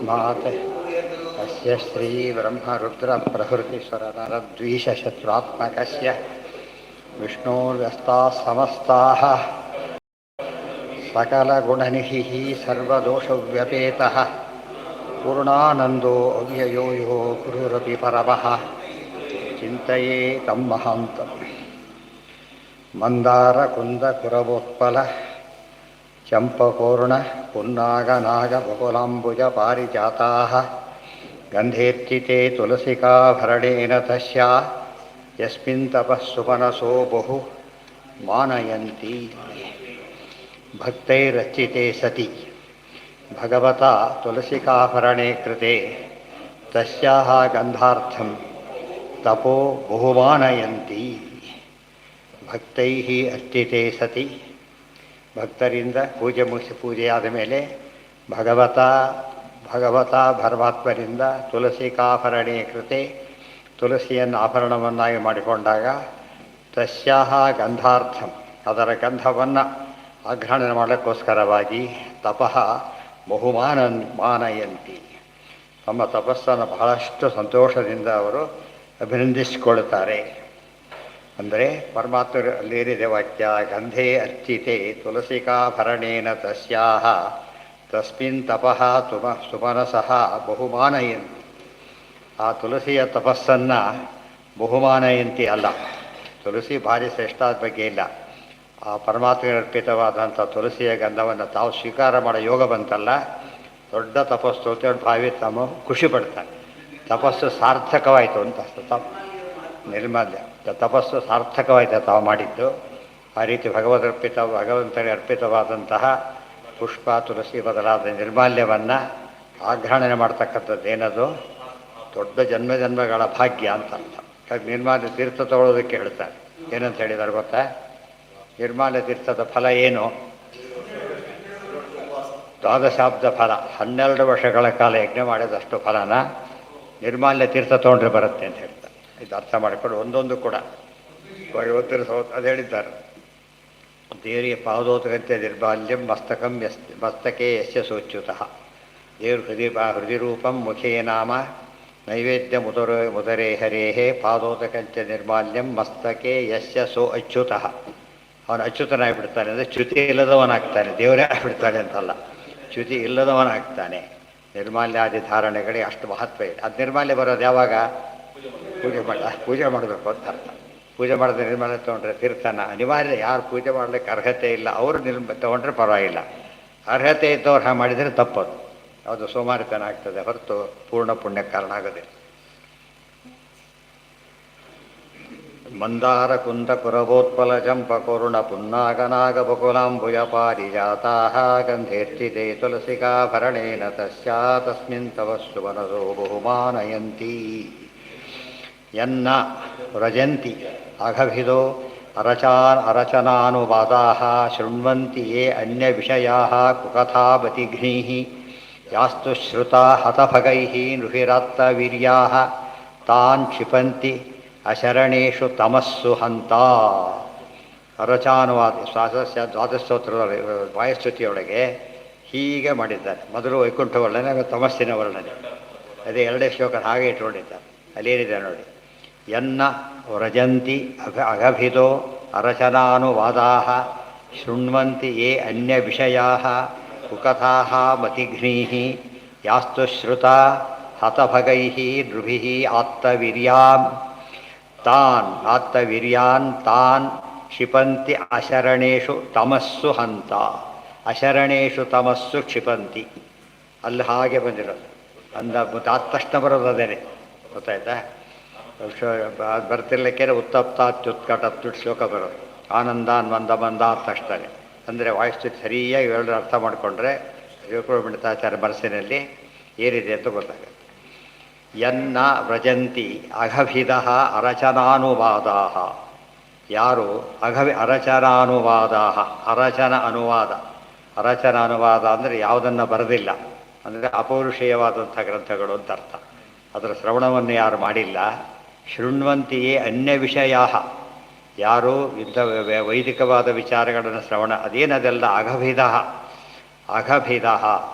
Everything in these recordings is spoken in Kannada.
तस्मात् अस्य श्रीब्रह्मरुद्रप्रभृतिस्वरनरद्वीषशत्रुत्मकस्य विष्णोर्व्यस्ताः समस्ताः सकलगुणनिधिः सर्वदोषव्यपेतः पूर्णानन्दो अव्ययो यो गुरुरपि परमः चिन्तये तं महान्तं मन्दारकुन्दकुरवोत्पल चम्पपूर्ण पुन्नागनागबकुलाम्बुजपारिजाताः गन्धेर्चिते तुलसिकाभरणेन तस्या यस्मिन् तपः सुमनसो बहु मानयन्ति भक्तैरर्चिते सति भगवता तुलसिकाभरणे कृते तस्याः गन्धार्थं तपो बहुमानयन्ति भक्तैः अर्चिते सति ಭಕ್ತರಿಂದ ಪೂಜೆಯಾದ ಮೇಲೆ ಭಗವತ ಪರಮಾತ್ಮರಿಂದ ತುಳಸಿಕಾಭರಣೆ ಕೃತೆ ತುಳಸಿಯನ್ನು ಆಭರಣವನ್ನಾಗಿ ಮಾಡಿಕೊಂಡಾಗ ತಸ್ಯಾಹ ಗಂಧಾರ್ಥಂ ಅದರ ಗಂಧವನ್ನು ಆಗ್ರಹಣ ಮಾಡಲಿಕ್ಕೋಸ್ಕರವಾಗಿ ತಪಃ ಮಾನಯಂತಿ ತಮ್ಮ ತಪಸ್ಸನ್ನು ಬಹಳಷ್ಟು ಸಂತೋಷದಿಂದ ಅವರು ಅಭಿನಂದಿಸಿಕೊಳ್ಳುತ್ತಾರೆ. ಅಂದರೆ ಪರಮಾತ್ಮರಲ್ಲಿರಿದೆ ವಾಕ್ಯ ಗಂಧೇ ಅರ್ಚಿತೆ ತುಳಸಿಕಾಭರಣೇನ ತಸ್ಯಾಹ ತಸ್ಮಿನ್ ತಪಃ ಸುಮನಸಃ ಬಹುಮಾನಯಂತಿ. ಆ ತುಳಸಿಯ ತಪಸ್ಸನ್ನು ಬಹುಮಾನಯಂತಿ ಅಲ್ಲ, ತುಳಸಿ ಭಾರಿ ಶ್ರೇಷ್ಠಾದ ಬಗ್ಗೆ ಇಲ್ಲ. ಆ ಪರಮಾತ್ಮಗೆ ಅರ್ಪಿತವಾದಂಥ ತುಳಸಿಯ ಗಂಧವನ್ನು ತಾವು ಸ್ವೀಕಾರ ಮಾಡೋ ಯೋಗ ಬಂತಲ್ಲ, ದೊಡ್ಡ ತಪಸ್ಸು ಅಂತ ಭಾವಿ ತಮ್ಮ ಖುಷಿ ಪಡ್ತಾರೆ. ತಪಸ್ಸು ಸಾರ್ಥಕವಾಯಿತು ಅಂತ ನಿರ್ಮಾಲ್ಯ ತಪಸ್ಸು ಸಾರ್ಥಕವಾಯಿತು ತಾವು ಮಾಡಿದ್ದು. ಆ ರೀತಿ ಭಗವಂತನಿಗೆ ಅರ್ಪಿತವಾದಂತಹ ಪುಷ್ಪ ತುಳಸಿ ಬದಲಾದ ನಿರ್ಮಾಲ್ಯವನ್ನು ಆಗ್ರಹಣೆ ಮಾಡ್ತಕ್ಕಂಥದ್ದು ಏನದು ದೊಡ್ಡ ಜನ್ಮಗಳ ಭಾಗ್ಯ ಅಂತ ಅರ್ಥ. ನಿರ್ಮಾಲ್ಯ ತೀರ್ಥ ತಗೊಳ್ಳೋದಕ್ಕೆ ಹೇಳ್ತಾರೆ. ಏನಂತ ಹೇಳಿದ್ದಾರೆ ಗೊತ್ತಾ? ನಿರ್ಮಾಲ್ಯ ತೀರ್ಥದ ಫಲ ಏನು? ದ್ವಾದಶಾಬ್ದ ಫಲ, 12 ವರ್ಷಗಳ ಕಾಲ ಯಜ್ಞ ಮಾಡಿದಷ್ಟು ಫಲನ ನಿರ್ಮಾಲ್ಯ ತೀರ್ಥ ತೊಗೊಂಡ್ರೆ ಬರುತ್ತೆ ಅಂತ ಹೇಳ್ತಾರೆ. ಇದು ಅರ್ಥ ಮಾಡಿಕೊಂಡು ಒಂದೊಂದು ಕೂಡ ಭಗವಂತರ ಅದು ಹೇಳಿದ್ದಾರೆ. ದೇವರಿಗೆ ಪಾದೋತಗಂತೆ ನಿರ್ಮಾಲ್ಯಂ ಮಸ್ತಕೆ ಯಸ್ಯ ಸೋಚ್ಯುತಃ. ದೇವರು ಹೃದಿರೂಪಂ ಮುಖೇ ನಾಮ ನೈವೇದ್ಯ ಮುದರೇ ಹರೇಹೇ ಪಾದೋತಕಂಚ ನಿರ್ಮಾಲ್ಯಂ ಮಸ್ತಕೆ ಯಸ್ಯ ಸೋ ಅಚ್ಯುತಃ. ಅವನು ಅಚ್ಯುತನಾಗಿಬಿಡ್ತಾನೆ ಅಂದರೆ ಚ್ಯುತಿ ಇಲ್ಲದವನಾಗ್ತಾನೆ. ದೇವರೇ ಆಗಿಬಿಡ್ತಾನೆ ಅಂತಲ್ಲ, ಚ್ಯುತಿ ಇಲ್ಲದವನಾಗ್ತಾನೆ. ನಿರ್ಮಾಲ್ಯಾದಿ ಧಾರಣೆಗಳಿಗೆ ಅಷ್ಟು ಮಹತ್ವ ಇದೆ. ಅದು ನಿರ್ಮಾಲ್ಯ ಬರೋದು ಯಾವಾಗ? ಪೂಜೆ ಮಾಡಬೇಕು ಅಂತ ಅರ್ಥ. ಪೂಜೆ ಮಾಡಿದ್ರೆ ನಿರ್ಮಾಲ್ಯ ತೊಗೊಂಡ್ರೆ ತೀರ್ಥನ ಅನಿವಾರ್ಯ. ಯಾರು ಪೂಜೆ ಮಾಡಲಿಕ್ಕೆ ಅರ್ಹತೆ ಇಲ್ಲ ಅವರು ತೊಗೊಂಡ್ರೆ ಪರವಾಗಿಲ್ಲ. ಅರ್ಹತೆ ಇದ್ದವ್ರು ಹಾಗೆ ಮಾಡಿದರೆ ತಪ್ಪದು. ಅದು ಸೋಮಾರಿತನ ಆಗ್ತದೆ ಹೊರತು ಪೂರ್ಣ ಪುಣ್ಯ ಕಾರಣ ಆಗೋದಿಲ್ಲ. ಮಂದಾರ ಕುಂದ ಕುರವೋತ್ಪಲ ಚಂಪ ಕರುಣ ಪುನ್ನಾಗನಾಗ ಬಕುಲಾಂಬುಜ ಪಾರಿಜಾತಾಃ ಗಂಧೇರ್ಚಿತೆ ತುಳಸಿಕಾಭರಣೇನ ತಸ್ಯಾ ತಸ್ಮಿನ್ ತವಸ್ಸು ವನಸೋ ಬಹುಮಾನಯಂತಿ. ಯನ್ನ ವ್ರಜಂತಿ ಅಘಭಿದೋ ಅರಚನಾನುವಾದಾಃ ಶೃಣ್ವಂತಿ ಯೇ ಅನ್ಯ ವಿಷಯಾಃ ಕುಕಥಾಬತಿಘ್ನೀಃ ಯಾಸ್ತು ಶ್ರುತಾ ಹತಭಗೈಃ ನೃಭಿರಾತ್ತವೀರ್ಯಾಃ ತಾನ್ ಕ್ಷಿಪಂತಿ ಅಶರಣೇಷು ತಮಸ್ಸು ಹಂತ. ಅರಚಾನುವಾದ ದ್ವಾದಶೋತ್ರದ ವಾಯುಸ್ತುತಿಯೊಳಗೆ ಹೀಗೆ ಮಾಡಿದ್ದಾರೆ. ಮೊದಲು ವೈಕುಂಠ ವರ್ಣನೆ, ತಮಸ್ಸಿನ ವರ್ಣನೆ. ಅದೇ 2 ಶ್ಲೋಕ ಹಾಗೆ ಇಟ್ಕೊಂಡಿದ್ದಾರೆ. ಅಲ್ಲೇನಿದೆ ನೋಡಿ. ಯನ್ನ ವ್ರಜಂತಿ ಅಗಭಿದೋ ಅರಚನಾನುವಾದಾಃ ಶೃಣ್ವಂತಿ ಯೇ ಅನ್ಯ ವಿಷಯಾಃ ಕುಕಥಾಃ ಮತಿಘ್ನೀಃ ಯಾಸ್ತು ಶ್ರುತಾ ಹತಭಗೈಃ ನೃಭಿಃ ಆತ್ತವೀರ್ಯಾನ್ ತಾನ್ ಕ್ಷಿಪಂತಿ ಅಶರಣೇಷು ತಮಸ್ಸು ಹಂತ. ಅಶರಣೇಷು ತಮಸ್ಸು ಕ್ಷಿಪಂತಿ ಅಲ್ಲಿ ಹಾಗೆ ಬಂದಿರೋದು. ಅಂದ ಆದ ತಕ್ಷಣ ಬರೋದು ಅದೇನೆ, ಗೊತ್ತಾಯ್ತಾ? ಬರ್ತಿರ್ಲಿಕ್ಕೆ ಉತ್ತಪ್ತಾತ್ಯುತ್ಕಟತ್ಯುಟ್ ಶ್ಲೋಕ ಬರೋದು. ಆನಂದಾನ್ ಮಂದ ಆದ ತಕ್ಷಣ ಅಂದರೆ ವಾಯುಸ್ಥಿತಿ ಸರಿಯಾಗಿ ಎರಡು ಅರ್ಥ ಮಾಡಿಕೊಂಡ್ರೆ ಮಿಣತಾಚಾರ್ಯ ಮನಸ್ಸಿನಲ್ಲಿ ಏನಿದೆ ಅಂತ ಗೊತ್ತಾಗುತ್ತೆ. ಯನ್ನ ವ್ರಜಂತಿ ಅಘಭಿದಃ ಅರಚನಾನುವಾದಾಃ. ಯಾರು ಅರಚನಾನುವಾದಾಃ, ಅರಚನ ಅನುವಾದ ಅಂದರೆ ಯಾವುದನ್ನು ಬರೆದಿಲ್ಲ, ಅಂದರೆ ಅಪೌರುಷೇಯವಾದಂಥ ಗ್ರಂಥಗಳು ಅಂತ ಅರ್ಥ. ಅದರ ಶ್ರವಣವನ್ನು ಯಾರು ಮಾಡಿಲ್ಲ. ಶೃಣ್ವಂತಿಯೇ ಅನ್ಯ ವಿಷಯಾಃ, ಯಾರು ಇಂಥ ವೈದಿಕವಾದ ವಿಚಾರಗಳನ್ನು ಶ್ರವಣ ಅದೇನದೆಲ್ಲ ಅಘಭಿದಃ ಅಘಭಿದ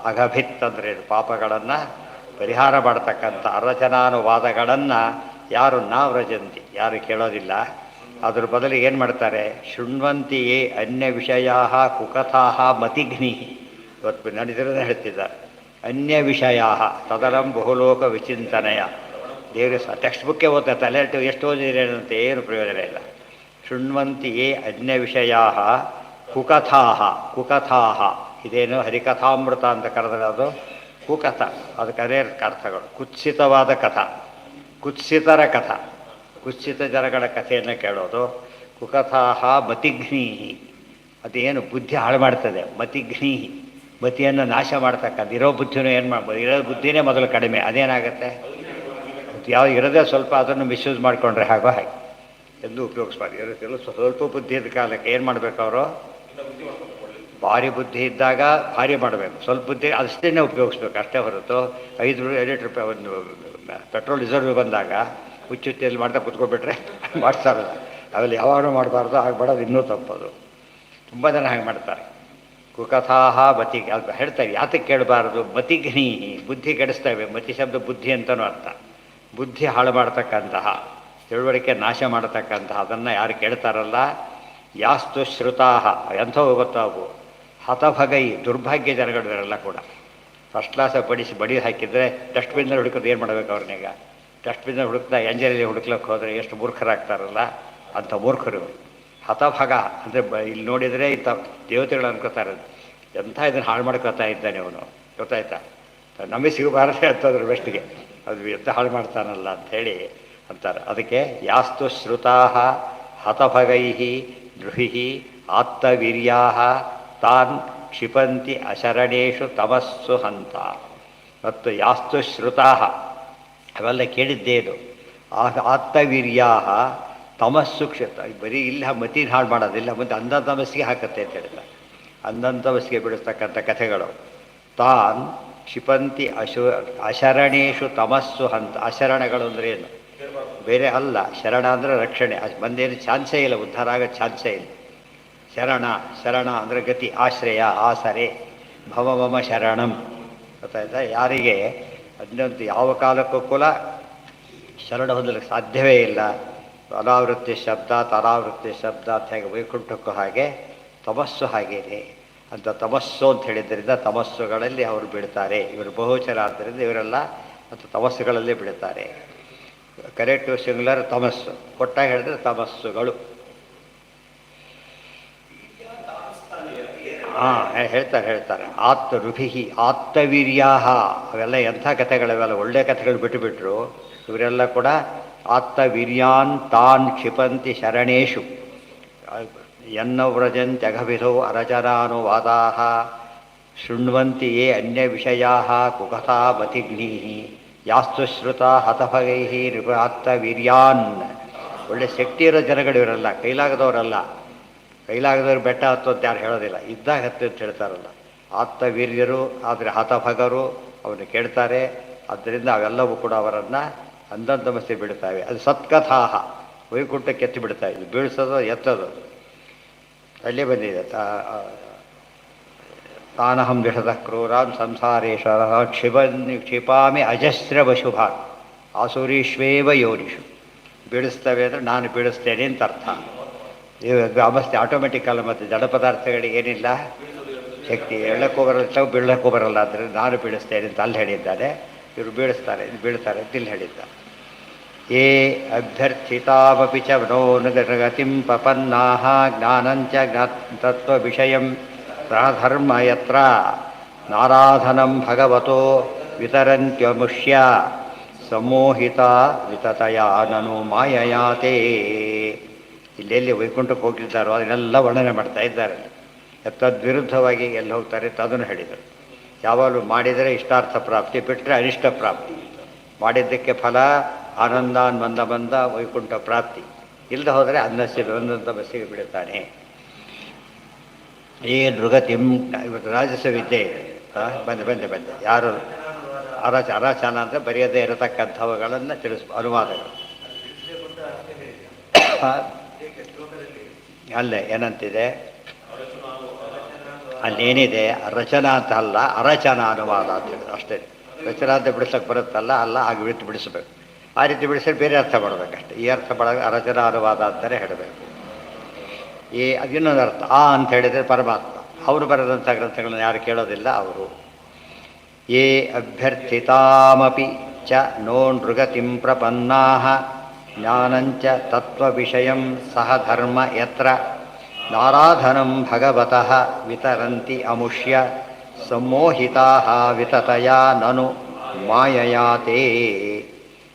ಅಘಭಿತ್ ಅಂದರೆ ಪಾಪಗಳನ್ನು ಪರಿಹಾರ ಮಾಡತಕ್ಕಂಥ ಅರಚನಾನುವಾದಗಳನ್ನು ಯಾರು ವ್ರಜಂತಿ ಯಾರು ಕೇಳೋದಿಲ್ಲ. ಅದ್ರ ಬದಲಿಗೆ ಏನು ಮಾಡ್ತಾರೆ, ಶೃಣ್ವಂತಿಯೇ ಅನ್ಯ ವಿಷಯ ಕುಕಥಾ ಮತಿಘ್ನಿ. ಇವತ್ತು ನಡೆದಿರೋದೇ ಹೇಳ್ತಿದ್ದಾರೆ. ಅನ್ಯ ವಿಷಯ ತದರಂ ಬಹುಲೋಕ ವಿಚಿಂತನೆಯ. ದೇವರು ಟೆಕ್ಸ್ಟ್ ಬುಕ್ಕೇ ಓದ್ತಾರೆ, ತಲೆ ಎಷ್ಟು ಓದಿದ್ರೇನಂತೆ ಏನು ಪ್ರಯೋಜನ ಇಲ್ಲ. ಶೃಣ್ವಂತಿಯೇ ಅನ್ಯ ವಿಷಯ ಕುಕಥಾ ಕುಕಥಾ, ಇದೇನು ಹರಿಕಥಾಮೃತ ಅಂತ ಕರೆದರೆ ಅದು ಕುಕಥ, ಅದಕ್ಕೆ ಅದೇ ಅರ್ಥಗಳು. ಕುತ್ಸಿತವಾದ ಕಥಾ, ಕುತ್ಸಿತರ ಕಥಾ, ಕುತ್ಸಿತ ಜನಗಳ ಕಥೆಯನ್ನು ಕೇಳೋದು. ಕುಕಥಾಹ ಮತಿಘ್ನೀಹಿ, ಅದೇನು ಬುದ್ಧಿ ಹಾಳು ಮಾಡ್ತದೆ. ಮತಿಘ್ನೀಹಿ, ಮತಿಯನ್ನು ನಾಶ ಮಾಡ್ತಕ್ಕಂಥ. ಇರೋ ಬುದ್ಧಿನೂ ಏನು ಮಾಡ್ಬೋದು, ಇರೋ ಬುದ್ಧಿನೇ ಮೊದಲು ಕಡಿಮೆ, ಅದೇನಾಗುತ್ತೆ, ಯಾವ ಇರೋದೇ ಸ್ವಲ್ಪ ಅದನ್ನು ಮಿಸ್ಯೂಸ್ ಮಾಡಿಕೊಂಡ್ರೆ ಹಾಗೋ ಹಾಗೆ ಎಂದು ಉಪಯೋಗಿಸ್ಬಾರ್ದು. ಇರೋದೆಲ್ಲ ಸ್ವಲ್ಪ ಬುದ್ಧಿ ಇದ್ದ ಕಾಲಕ್ಕೆ ಏನು ಮಾಡಬೇಕು ಅವರು, ಭಾರಿ ಬುದ್ಧಿ ಇದ್ದಾಗ ಭಾರಿ ಮಾಡಬೇಕು, ಸ್ವಲ್ಪ ಬುದ್ಧಿ ಅಷ್ಟೇ ಉಪಯೋಗಿಸ್ಬೇಕು ಅಷ್ಟೇ ಹೊರತು 5 ರೂಪಾಯಿ ಒಂದು ಪೆಟ್ರೋಲ್ ರಿಸರ್ವ್ ಬಂದಾಗ ಹುಚ್ಚುತ್ತಿಯಲ್ಲಿ ಮಾಡ್ತಾ ಕುತ್ಕೊಬಿಟ್ರೆ ಮಾಡ್ತಾರಲ್ಲ, ಅವೆಲ್ಲ ಯಾವಾಗಲೂ ಮಾಡಬಾರ್ದು. ಹಾಗೆ ಮಾಡೋದು ಇನ್ನೂ ತಪ್ಪದು. ತುಂಬ ಜನ ಹಾಗೆ ಮಾಡ್ತಾರೆ. ಕುಕಥಾಹ ಮತಿ ಅದು ಹೇಳ್ತಾರೆ. ಯಾತಕ್ಕೆ ಕೇಳಬಾರ್ದು, ಮತಿಘ್ನಿ, ಬುದ್ಧಿ ಕೆಡಿಸ್ತೇವೆ. ಮತಿ ಶಬ್ದ ಬುದ್ಧಿ ಅಂತಲೂ ಅರ್ಥ. ಬುದ್ಧಿ ಹಾಳು ಮಾಡ್ತಕ್ಕಂತಹ, ತಿಳುವಳಿಕೆ ನಾಶ ಮಾಡತಕ್ಕಂತಹ ಅದನ್ನು ಯಾರು ಕೇಳ್ತಾರಲ್ಲ, ಯಾಸ್ತು ಶ್ರುತಾಹ, ಎಂಥವು ಗೊತ್ತಾವು, ಹತಭಗೈ, ದುರ್ಭಾಗ್ಯ ಜನಗಳಿರಲ್ಲ ಕೂಡ. ಫಸ್ಟ್ ಕ್ಲಾಸ ಬಡಿ ಹಾಕಿದರೆ ಡಸ್ಟ್ಬಿನ್ನಲ್ಲಿ ಹುಡುಕೋದು ಏನು ಮಾಡಬೇಕು ಅವ್ರನ್ನೀಗ? ಡಸ್ಟ್ಬಿನ್ನಲ್ಲಿ ಹುಡುಕ್ತಾ ಎಂಜಲಲ್ಲಿ ಹುಡುಕ್ಲಿಕ್ಕೆ ಹೋದರೆ ಎಷ್ಟು ಮೂರ್ಖರಾಗ್ತಾರಲ್ಲ, ಅಂಥ ಮೂರ್ಖರು. ಹತಭಗ ಅಂದರೆ ಇಲ್ಲಿ ನೋಡಿದರೆ ಇಂಥ ದೇವತೆಗಳು ಅನ್ಕೋತಾರೆ, ಎಂಥ ಇದನ್ನು ಹಾಳು ಮಾಡ್ಕೋತಾ ಇದ್ದಾನೆ ಅವನು, ಗೊತ್ತಾಯ್ತಾ, ನಮಗೆ ಸಿಗಬಾರದೆ ಅಂತಂದ್ರೆ ಬೆಸ್ಟ್ಗೆ, ಅದು ಎಂತ ಹಾಳು ಮಾಡ್ತಾನಲ್ಲ ಅಂಥೇಳಿ ಅಂತಾರೆ. ಅದಕ್ಕೆ ಯಾಸ್ತು ಶ್ರುತಾಹ ಹತಭಗೈ ದೃಹಿ ಆತ್ತವೀರ್ಯಾ ತಾನ್ ಕ್ಷಿಪಂತಿ ಅಶರಣೇಶು ತಮಸ್ಸು ಹಂತ. ಮತ್ತು ಯಾಸ್ತು ಶ್ರುತಾಹ, ಅವೆಲ್ಲ ಕೇಳಿದ್ದೇನು, ಆತ್ತವೀರ್ಯಾ ತಮಸ್ಸು ಬರೀ ಇಲ್ಲ ಮತಿನ ಹಾಳು ಮಾಡೋದಿಲ್ಲ, ಮುಂದೆ ಅಂಧ ತಮಸ್ಸಿಗೆ ಹಾಕತ್ತೆ ಅಂತ ಹೇಳ್ತಾರೆ. ಅಂಧನ್ ತಮಸ್ಸಿಗೆ ಬಿಡಿಸ್ತಕ್ಕಂಥ ಕಥೆಗಳು. ತಾನ್ ಕ್ಷಿಪಂತಿ ಅಶರಣೇಶು ತಮಸ್ಸು ಹಂತ. ಅಶರಣಗಳು ಅಂದರೆ ಏನು, ಬೇರೆ ಅಲ್ಲ. ಶರಣ ಅಂದರೆ ರಕ್ಷಣೆ. ಬಂದೇನು ಚಾನ್ಸೇ ಇಲ್ಲ, ಉದ್ಧಾರ ಆಗೋ ಚಾನ್ಸೇ ಇಲ್ಲ. ಶರಣ ಅಂದರೆ ಗತಿ, ಆಶ್ರಯ, ಆಸರೆ. ಭವಮಮ ಶರಣಂ, ಗೊತ್ತಾಯ್ತಾ. ಯಾರಿಗೆ ಅದನ್ನಂತೂ ಯಾವ ಕಾಲಕ್ಕೂ ಕೂಡ ಶರಣ ಹೊಂದಲಿಕ್ಕೆ ಸಾಧ್ಯವೇ ಇಲ್ಲ. ಅನಾವೃತ್ತಿ ಶಬ್ದ ತರಾವೃತ್ತಿ ಶಬ್ದ ಅಂತ ಹೇಗೆ ವೈಕುಂಠಕ್ಕೂ ಹಾಗೆ ತಮಸ್ಸು ಹಾಗೇನೆ ಅಂತ. ತಮಸ್ಸು ಅಂತ ಹೇಳಿದ್ದರಿಂದ ತಮಸ್ಸುಗಳಲ್ಲಿ ಅವರು ಬೀಳ್ತಾರೆ. ಇವರು ಬಹುಚರ ಆದ್ದರಿಂದ ಇವರೆಲ್ಲ ಮತ್ತು ತಮಸ್ಸುಗಳಲ್ಲೇ ಬೀಳ್ತಾರೆ. ಕರೆಕ್ಟು ಸಿಂಗ್ಯುಲರ್ ತಮಸ್ಸು, ಕೊಟ್ಟಾಗಿ ಹೇಳಿದ್ರೆ ತಮಸ್ಸುಗಳು. ಹೇಳ್ತಾರೆ ರುಭಿಹಿ ಆತ್ತವೀರ್ಯಾಹ, ಅವೆಲ್ಲ ಎಂಥ ಕಥೆಗಳಿವೆಲ್ಲ, ಒಳ್ಳೆಯ ಕಥೆಗಳು ಬಿಟ್ಟುಬಿಟ್ರು. ಇವರೆಲ್ಲ ಕೂಡ ಆತ್ತವೀರ್ಯಾನ್ ತಾನ್ ಕ್ಷಿಪಂತಿ ಶರಣೇಶು ಯನ್ನವ್ರಜಂತ್ಯಘವಿಧೋ ಅರಚರಾನುವಾದಾ ಶೃಣ್ವಂತಿ ಯೇ ಅನ್ಯ ವಿಷಯಾ ಕುಕಥಾ ಮತಿಘ್ನೀ ಯಾಸ್ತು ಶ್ರುತ ಹತಭಗೈ ಆತ್ತವೀರ್ಯಾನ್. ಒಳ್ಳೆ ಶಕ್ತಿ ಇರೋ ಜನಗಳು ಇವರಲ್ಲ, ಕೈಲಾಗದವರಲ್ಲ. ಕೈಲಾಗದವ್ರು ಬೆಟ್ಟ ಹತ್ತು ಅಂತ ಯಾರು ಹೇಳೋದಿಲ್ಲ, ಇದ್ದಾಗ ಹತ್ತು ಅಂತ ಹೇಳ್ತಾರಲ್ಲ. ಆತ್ತವೀರ್ಯರು ಆದರೆ ಹತಭಗರು ಅವನು ಕೇಳ್ತಾರೆ. ಆದ್ದರಿಂದ ಅವೆಲ್ಲವೂ ಕೂಡ ಅವರನ್ನು ಅಂಧನ್ ತಮಸ್ಸೆ ಬಿಡ್ತಾವೆ. ಅದು ಸತ್ಕಥಾಹ, ವೈಕುಂಠಕ್ಕೆ ಎತ್ತಿ ಬಿಡ್ತಾವೆ. ಇದು ಬೀಳಿಸೋದು ಎತ್ತೋದು ಅಲ್ಲೇ ಬಂದಿದೆ. ತಾನಹಂ ದಿಷದ ಕ್ರೂರಾನ್ ಸಂಸಾರೇಶ್ವರ ಕ್ಷಿಪಾಮಿ ಅಜಸ್ರವಶುಭಾನ್ ಆಸುರೀಶ್ವೇವ ಯೋನಿಷು. ಬೀಳಿಸ್ತವೆ ಅಂದರೆ ನಾನು ಬೀಳಿಸ್ತೇನೆ ಅಂತ ಅರ್ಥ. ಇವಾಗ ಅವಸ್ಥೆ ಆಟೋಮೆಟಿಕ್ ಅಲ್ಲ. ಮತ್ತು ಜಡ ಪದಾರ್ಥಗಳಿಗೆ ಏನಿಲ್ಲ ಶಕ್ತಿ, ಎಳ್ಳಕ್ಕೂ ಬರಲ್ಲ ಬೀಳಕ್ಕೂ ಬರಲ್ಲ. ಅಂದರೆ ನಾನು ಬೀಳಿಸ್ತೇನೆ ಅಂತ ಅಲ್ಲಿ ಹೇಳಿದ್ದಾನೆ. ಇವರು ಬೀಳಿಸ್ತಾರೆ ಅಂತ ಇಲ್ಲಿ ಹೇಳಿದ್ದಾರೆ. ಯೇ ಅಭ್ಯರ್ಥಿತಾಮಪಿ ಚ ಮನೋನುಗತಿಂ ಪಪನ್ನಾಃ ಜ್ಞಾನಂಚ ತತ್ವವಿಷಯಂ ಸಹಧರ್ಮ ಯತ್ರ ನಾರಾಧನಂ ಭಗವತೋ ವಿತರಂತ್ಯಮುಷ್ಯ ಸಮೋಹಿತ ವಿತತಯಾ ನನು ಮಾಯಯಾತೆ. ಇಲ್ಲೆಲ್ಲಿ ವೈಕುಂಠಕ್ಕೆ ಹೋಗಿದ್ದಾರೋ ಅದನ್ನೆಲ್ಲ ವರ್ಣನೆ ಮಾಡ್ತಾ ಇದ್ದಾರೆ. ತದ್ವಿರುದ್ಧವಾಗಿ ಎಲ್ಲಿ ಹೋಗ್ತಾರೆ ಅದನ್ನು ಹೇಳಿದರು. ಯಾವಾಗಲೂ ಮಾಡಿದರೆ ಇಷ್ಟಾರ್ಥ ಪ್ರಾಪ್ತಿ, ಬಿಟ್ಟರೆ ಅನಿಷ್ಟ ಪ್ರಾಪ್ತಿ. ಮಾಡಿದ್ದಕ್ಕೆ ಫಲ ಆನಂದಾನ್ ಬಂದ ವೈಕುಂಠ ಪ್ರಾಪ್ತಿ. ಇಲ್ಲದೆ ಹೋದರೆ ಒಂದೊಂದು ಬಸ್ಸಿಗೆ ಬಿಡುತ್ತಾನೆ. ಏ ನೃಗತಿಂ, ಇವತ್ತು ರಾಜಸ ವಿದ್ಯೆ ಬಂದೆ ಯಾರು ಅರಾಚಾನ ಅಂದರೆ ಬರೆಯದೇ ಇರತಕ್ಕಂಥವುಗಳನ್ನು ಅನುವಾದಗಳು. ಅಲ್ಲೇ ಏನಂತಿದೆ, ಅಲ್ಲೇನಿದೆ ರಚನಾ ಅಂತ ಅಲ್ಲ, ಅರಚನಾ ಅನುವಾದ ಅಂತ ಹೇಳಿದ್ರು ಅಷ್ಟೇ. ರಚನಾ ಅಂತ ಬಿಡಿಸೋಕೆ ಬರುತ್ತಲ್ಲ, ಅಲ್ಲ ಆಗ ಬಿಟ್ಟು ಬಿಡಿಸ್ಬೇಕು. ಆ ರೀತಿ ಬಿಡಿಸಿದ್ರೆ ಬೇರೆ ಅರ್ಥ ಮಾಡಬೇಕಷ್ಟೆ. ಈ ಅರ್ಥ ಮಾಡೋ ಅರಚನಾ ಅನುವಾದ ಅಂತಲೇ ಹೇಳಬೇಕು. ಅದಿನ್ನೊಂದು ಅರ್ಥ ಅಂತ ಹೇಳಿದರೆ ಪರಮಾತ್ಮ. ಅವರು ಬರೆದಂಥ ಗ್ರಂಥಗಳನ್ನು ಯಾರು ಕೇಳೋದಿಲ್ಲ ಅವರು. ಯೇ ಅಭ್ಯರ್ಥಿತಾಮಪಿ ಚ ನೋ ನೃಗತಿಂ ಪ್ರಪನ್ನಾ ಜ್ಞಾನಂಚ ತತ್ವವಿಷಯಂ ಸಹ ಧರ್ಮ ಯತ್ರ ನಾರಾಧನಂ ಭಗವತಃ ವಿತರಂತಿ ಅಮುಷ್ಯ ಸಮೋಹಿತಾಃ ವಿತತಯಾ ನನು ಮಾಯಯಾತೆ.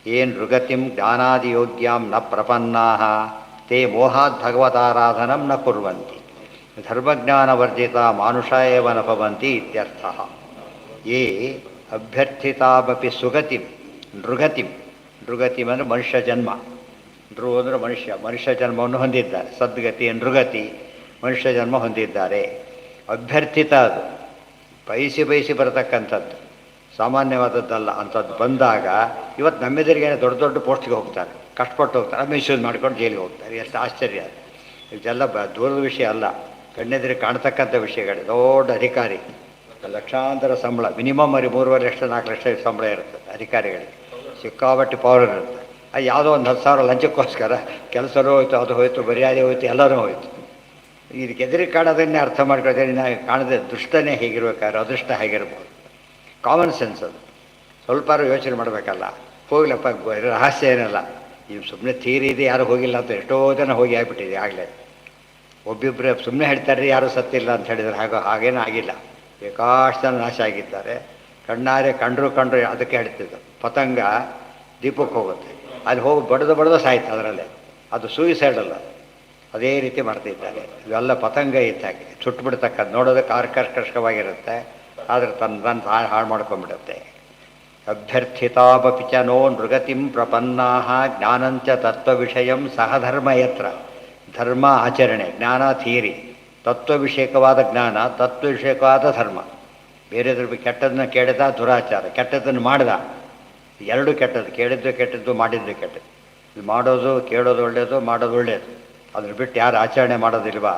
ಯೇ ನೃಗತಿಂ ಜ್ಞಾನಾದಿಯೋಗ್ಯಾಂ ನ ಪ್ರಪನ್ನಾಃ ತೇ ಮೋಹಾತ್ ಭಗವತಾರಾಧನಂ ನ ಕುರ್ವಂತಿ ಧರ್ಮಜ್ಞಾನವರ್ಜಿತ ಮಾನುಷ ಏವ ನ ಭವಂತಿ ಇತ್ಯರ್ಥಃ. ಯೇ ಅಭ್ಯರ್ಥಿತಾಮಪಿ ಸುಗತಿಂ ನೃಗತಿಂ, ನೃಗತಿಂ ಅಂದರೆ ಮನುಷ್ಯ ಜನ್ಮ, ನೃ ಅಂದರೆ ಮನುಷ್ಯ ಜನ್ಮವನ್ನು ಹೊಂದಿದ್ದಾರೆ. ಸದ್ಗತಿ ನೃಗತಿ ಮನುಷ್ಯ ಜನ್ಮ ಹೊಂದಿದ್ದಾರೆ. ಅಭ್ಯರ್ಥಿತ ಅದು ಬಯಸಿ ಬರತಕ್ಕಂಥದ್ದು, ಸಾಮಾನ್ಯವಾದದ್ದಲ್ಲ. ಅಂಥದ್ದು ಬಂದಾಗ ಇವತ್ತು ನಮ್ಮೆದುರಿಗೆ ದೊಡ್ಡ ದೊಡ್ಡ ಪೋಸ್ಟ್ಗೆ ಹೋಗ್ತಾರೆ, ಕಷ್ಟಪಟ್ಟು ಹೋಗ್ತಾರೆ, ಮಿಸ್ಯೂಸ್ ಮಾಡ್ಕೊಂಡು ಜೈಲಿಗೆ ಹೋಗ್ತಾರೆ. ಎಷ್ಟು ಆಶ್ಚರ್ಯ! ಇದೆಲ್ಲ ದೂರದ ವಿಷಯ ಅಲ್ಲ, ಕಣ್ಣೆದುರಿಗೆ ಕಾಣ್ತಕ್ಕಂಥ ವಿಷಯಗಳು. ದೊಡ್ಡ ಅಧಿಕಾರಿ, ಲಕ್ಷಾಂತರ ಸಂಬಳ, ಮಿನಿಮಮ್ 3.5 ಲಕ್ಷ 4 ಲಕ್ಷ ಸಂಬಳ ಇರ್ತದೆ ಅಧಿಕಾರಿಗಳಿಗೆ. ಸಿಕ್ಕಾಬಟ್ಟಿ ಪವರ್ ಇರುತ್ತೆ. ಅದು ಯಾವುದೋ ಒಂದು 10,000 ಲಂಚಕ್ಕೋಸ್ಕರ ಕೆಲಸನೂ ಹೋಯ್ತು, ಅದು ಹೋಯ್ತು, ಮರ್ಯಾದೆ ಹೋಯ್ತು, ಎಲ್ಲರೂ ಹೋಯ್ತು. ಇದಕ್ಕೆ ಎದುರಿಗೆ ಕಾಣೋದನ್ನೇ ಅರ್ಥ ಮಾಡ್ಕೊಳ್ತೇನೆ. ನಾವು ಕಾಣದೆ ದುಷ್ಟನೇ ಹೇಗಿರ್ಬೇಕಾದ್ರೆ ಅದೃಷ್ಟ ಹೇಗಿರ್ಬೋದು. ಕಾಮನ್ ಸೆನ್ಸ್ ಅದು. ಸ್ವಲ್ಪ ಯೋಚನೆ ಮಾಡಬೇಕಲ್ಲ. ಹೋಗ್ಲಪ್ಪ, ರಹಸ್ಯ ಏನಲ್ಲ. ಈಗ ಸುಮ್ಮನೆ ಥೀರಿ ಇದೆ, ಯಾರು ಹೋಗಿಲ್ಲ ಅಂತ ಎಷ್ಟೋ ಜನ ಹೋಗಿ ಆಗಿಬಿಟ್ಟಿದೆ ಆಗಲೇ. ಒಬ್ಬಿಬ್ಬರೇ ಸುಮ್ಮನೆ ಹೇಳ್ತಾರೆ ಯಾರೂ ಸತ್ತಿಲ್ಲ ಅಂತ ಹೇಳಿದರೆ ಹಾಗೇನೂ ಆಗಿಲ್ಲ. ಬೇಕಾಷ್ಟು ಜನ ನಾಶ ಆಗಿದ್ದಾರೆ. ಕಣ್ಣಾರೆ ಕಂಡ್ರು ಅದಕ್ಕೆ ಹೇಳ್ತಿದ್ದು. ಪತಂಗ ದೀಪಕ್ಕೆ ಹೋಗುತ್ತೆ, ಅಲ್ಲಿ ಹೋಗಿ ಬಡ್ದು ಸಾಯ್ತು ಅದರಲ್ಲೇ. ಅದು ಸೂಯಿಸೈಡ್ ಅಲ್ಲ, ಅದೇ ರೀತಿ ಮಾಡ್ತಿದ್ದಾರೆ. ಇವೆಲ್ಲ ಪತಂಗ ಇದ್ದಾಗೆ ಸುಟ್ಟುಬಿಡ್ತಕ್ಕದ್ದು. ನೋಡೋದಕ್ಕೆ ಆಕರ್ಷಕವಾಗಿರುತ್ತೆ, ಆದರೆ ತನ್ನ ಹಾಳು ಮಾಡ್ಕೊಂಡ್ಬಿಡುತ್ತೆ. ಅಭ್ಯರ್ಥಿತಾಪಿ ಚ ನೋ ನೃಗತಿಂ ಪ್ರಪನ್ನಾಃ ಜ್ಞಾನಂಚ ತತ್ವವಿಷಯಂ ಸಹ ಧರ್ಮ ಯತ್ರ. ಧರ್ಮ ಆಚರಣೆ, ಜ್ಞಾನ ಥಿಯರಿ, ತತ್ವವಿಷಯಕವಾದ ಜ್ಞಾನ, ತತ್ವವಿಷಯಕವಾದ ಧರ್ಮ. ಬೇರೆದ್ರ ಕೆಟ್ಟದನ್ನ ಕೇಳಿದ ದುರಾಚಾರ, ಕೆಟ್ಟದ್ದನ್ನು ಮಾಡಿದ ಎರಡು ಕೆಟ್ಟದ್ದು. ಕೇಳಿದ್ದು ಕೆಟ್ಟದ್ದು, ಮಾಡಿದ್ದು ಕೆಟ್ಟದ್ದು. ಇದು ಮಾಡೋದು ಕೇಳೋದು ಒಳ್ಳೆಯದು, ಮಾಡೋದು ಒಳ್ಳೆಯದು. ಅದ್ರ ಬಿಟ್ಟು ಯಾರು ಆಚರಣೆ ಮಾಡೋದಿಲ್ವಾ?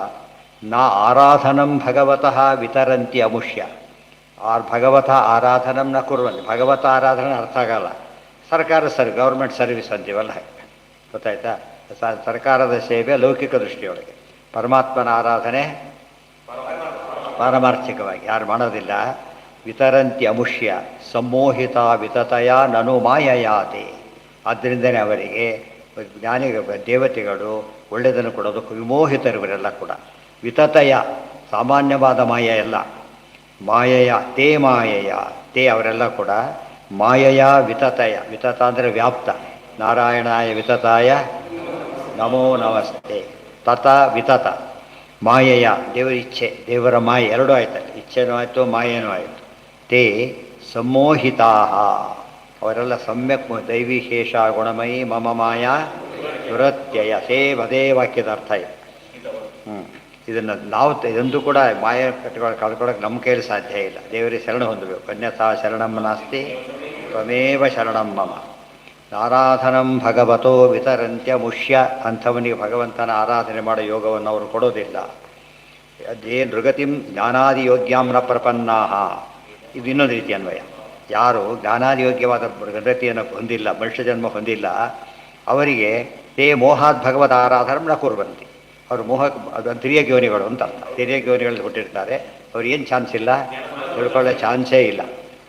ನಾ ಆರಾಧನಂ ಭಗವತಃ ವಿತರಂತಿ ಅಮುಷ್ಯ. ಭಗವತ ಆರಾಧನಂ ನ ಕುರ್ವಂತಿ. ಭಗವತ ಆರಾಧನೆ ಅರ್ಥ ಆಗಲ್ಲ. ಗೌರ್ಮೆಂಟ್ ಸರ್ವಿಸ್ ಅಂತೀವಲ್ಲ, ಗೊತ್ತಾಯ್ತಾ? ಸರ್ಕಾರದ ಸೇವೆ ಲೌಕಿಕ ದೃಷ್ಟಿಯೊಳಗೆ. ಪರಮಾತ್ಮನ ಆರಾಧನೆ ಪಾರಮಾರ್ಥಿಕವಾಗಿ ಯಾರು ಮಾಡೋದಿಲ್ಲ. ವಿತರಂತಿ ಅಮುಷ್ಯ ಸಮೋಹಿತ ವಿತತಯ ನನು ಮಾಯಯಾತೆ. ಆದ್ದರಿಂದನೇ ಅವರಿಗೆ ದೇವತೆಗಳು ಒಳ್ಳೆಯದನ್ನು ಕೊಡೋದಕ್ಕೆ ವಿಮೋಹಿತರು ಇವರೆಲ್ಲ ಕೂಡ. ವಿತತಯ ಸಾಮಾನ್ಯವಾದ ಮಾಯ ಎಲ್ಲ. ಮಾಯಯ ತೇ ಮಾಯಯ ತೇ ಅವರೆಲ್ಲ ಕೂಡ ಮಾಯಯ ವಿತತಯ. ವಿತತ ಅಂದರೆ ವ್ಯಾಪ್ತ. ನಾರಾಯಣಾಯ ವಿತತಾಯ ನಮೋ ನಮಸ್ತೆ. ತತ ವಿತತ ಮಾಯಯ ದೇವರ ಇಚ್ಛೆ, ದೇವರ ಮಾಯೆ ಎರಡೂ ಆಯ್ತಲ್ಲ. ಇಚ್ಛೆನೂ ಆಯಿತು, ಮಾಯೇನೂ ಆಯಿತು. ತೇ ಸಮೋಹಿತಾ ಅವರೆಲ್ಲ ಸಮ್ಯಕ್ ದೈವಿಶೇಷ ಗುಣಮಯಿ ಮಮ ಮಾಯಾ ದುರತ್ಯಯ ಸೇವ್. ಅದೇ ವಾಕ್ಯದ ಅರ್ಥ ಇದೆ. ಇದನ್ನು ನಾವು ಎಂದೂ ಕೂಡ ಮಾಯ ಕಳ್ಕೊಳ್ಳೋಕೆ ನಮ್ಮ ಕೈಯಲ್ಲಿ ಸಾಧ್ಯ ಇಲ್ಲ. ದೇವರಿಗೆ ಶರಣ ಹೊಂದಬೇಕು. ಅನ್ಯಥಾ ಶರಣಂ ನಾಸ್ತಿ ತ್ವಮೇವ ಶರಣಂ ಮಮ. ಆರಾಧನಂ ಭಗವತೋ ವಿತರಂತ್ಯಮುಷ್ಯ. ಅಂಥವನಿಗೆ ಭಗವಂತನ ಆರಾಧನೆ ಮಾಡೋ ಯೋಗವನ್ನು ಅವರು ಕೊಡೋದಿಲ್ಲ. ಅದೇ ನೃಗತಿಂ ಜ್ಞಾನಾದಿಯೋಗ್ಯಾಂ ನ ಪ್ರಪನ್ನಾಃ. ಇದು ಇನ್ನೊಂದು ರೀತಿ ಅನ್ವಯ. ಯಾರು ಜ್ಞಾನಾದಿಯೋಗ್ಯವಾದ ಗತಿಯನ್ನು ಹೊಂದಿಲ್ಲ, ಮನುಷ್ಯ ಜನ್ಮ ಹೊಂದಿಲ್ಲ, ಅವರಿಗೆ ತೇ ಮೋಹಾತ್ ಭಗವದ್ ಆರಾಧನಂ ನ ಕುರ್ವಂತಿ. ಅವರು ಮೋಹಕ್ಕೆ ಅದು ತಿರಿಯ ಯೋನಿಗಳು ಅಂತ ಅರ್ಥ. ತಿರಿಯ ಯೋನಿಗಳಲ್ಲಿ ಹುಟ್ಟಿರ್ತಾರೆ. ಅವ್ರಿಗೇನು ಚಾನ್ಸ್ ಇಲ್ಲ, ತಿಳ್ಕೊಳ್ಳೋ ಚಾನ್ಸೇ ಇಲ್ಲ.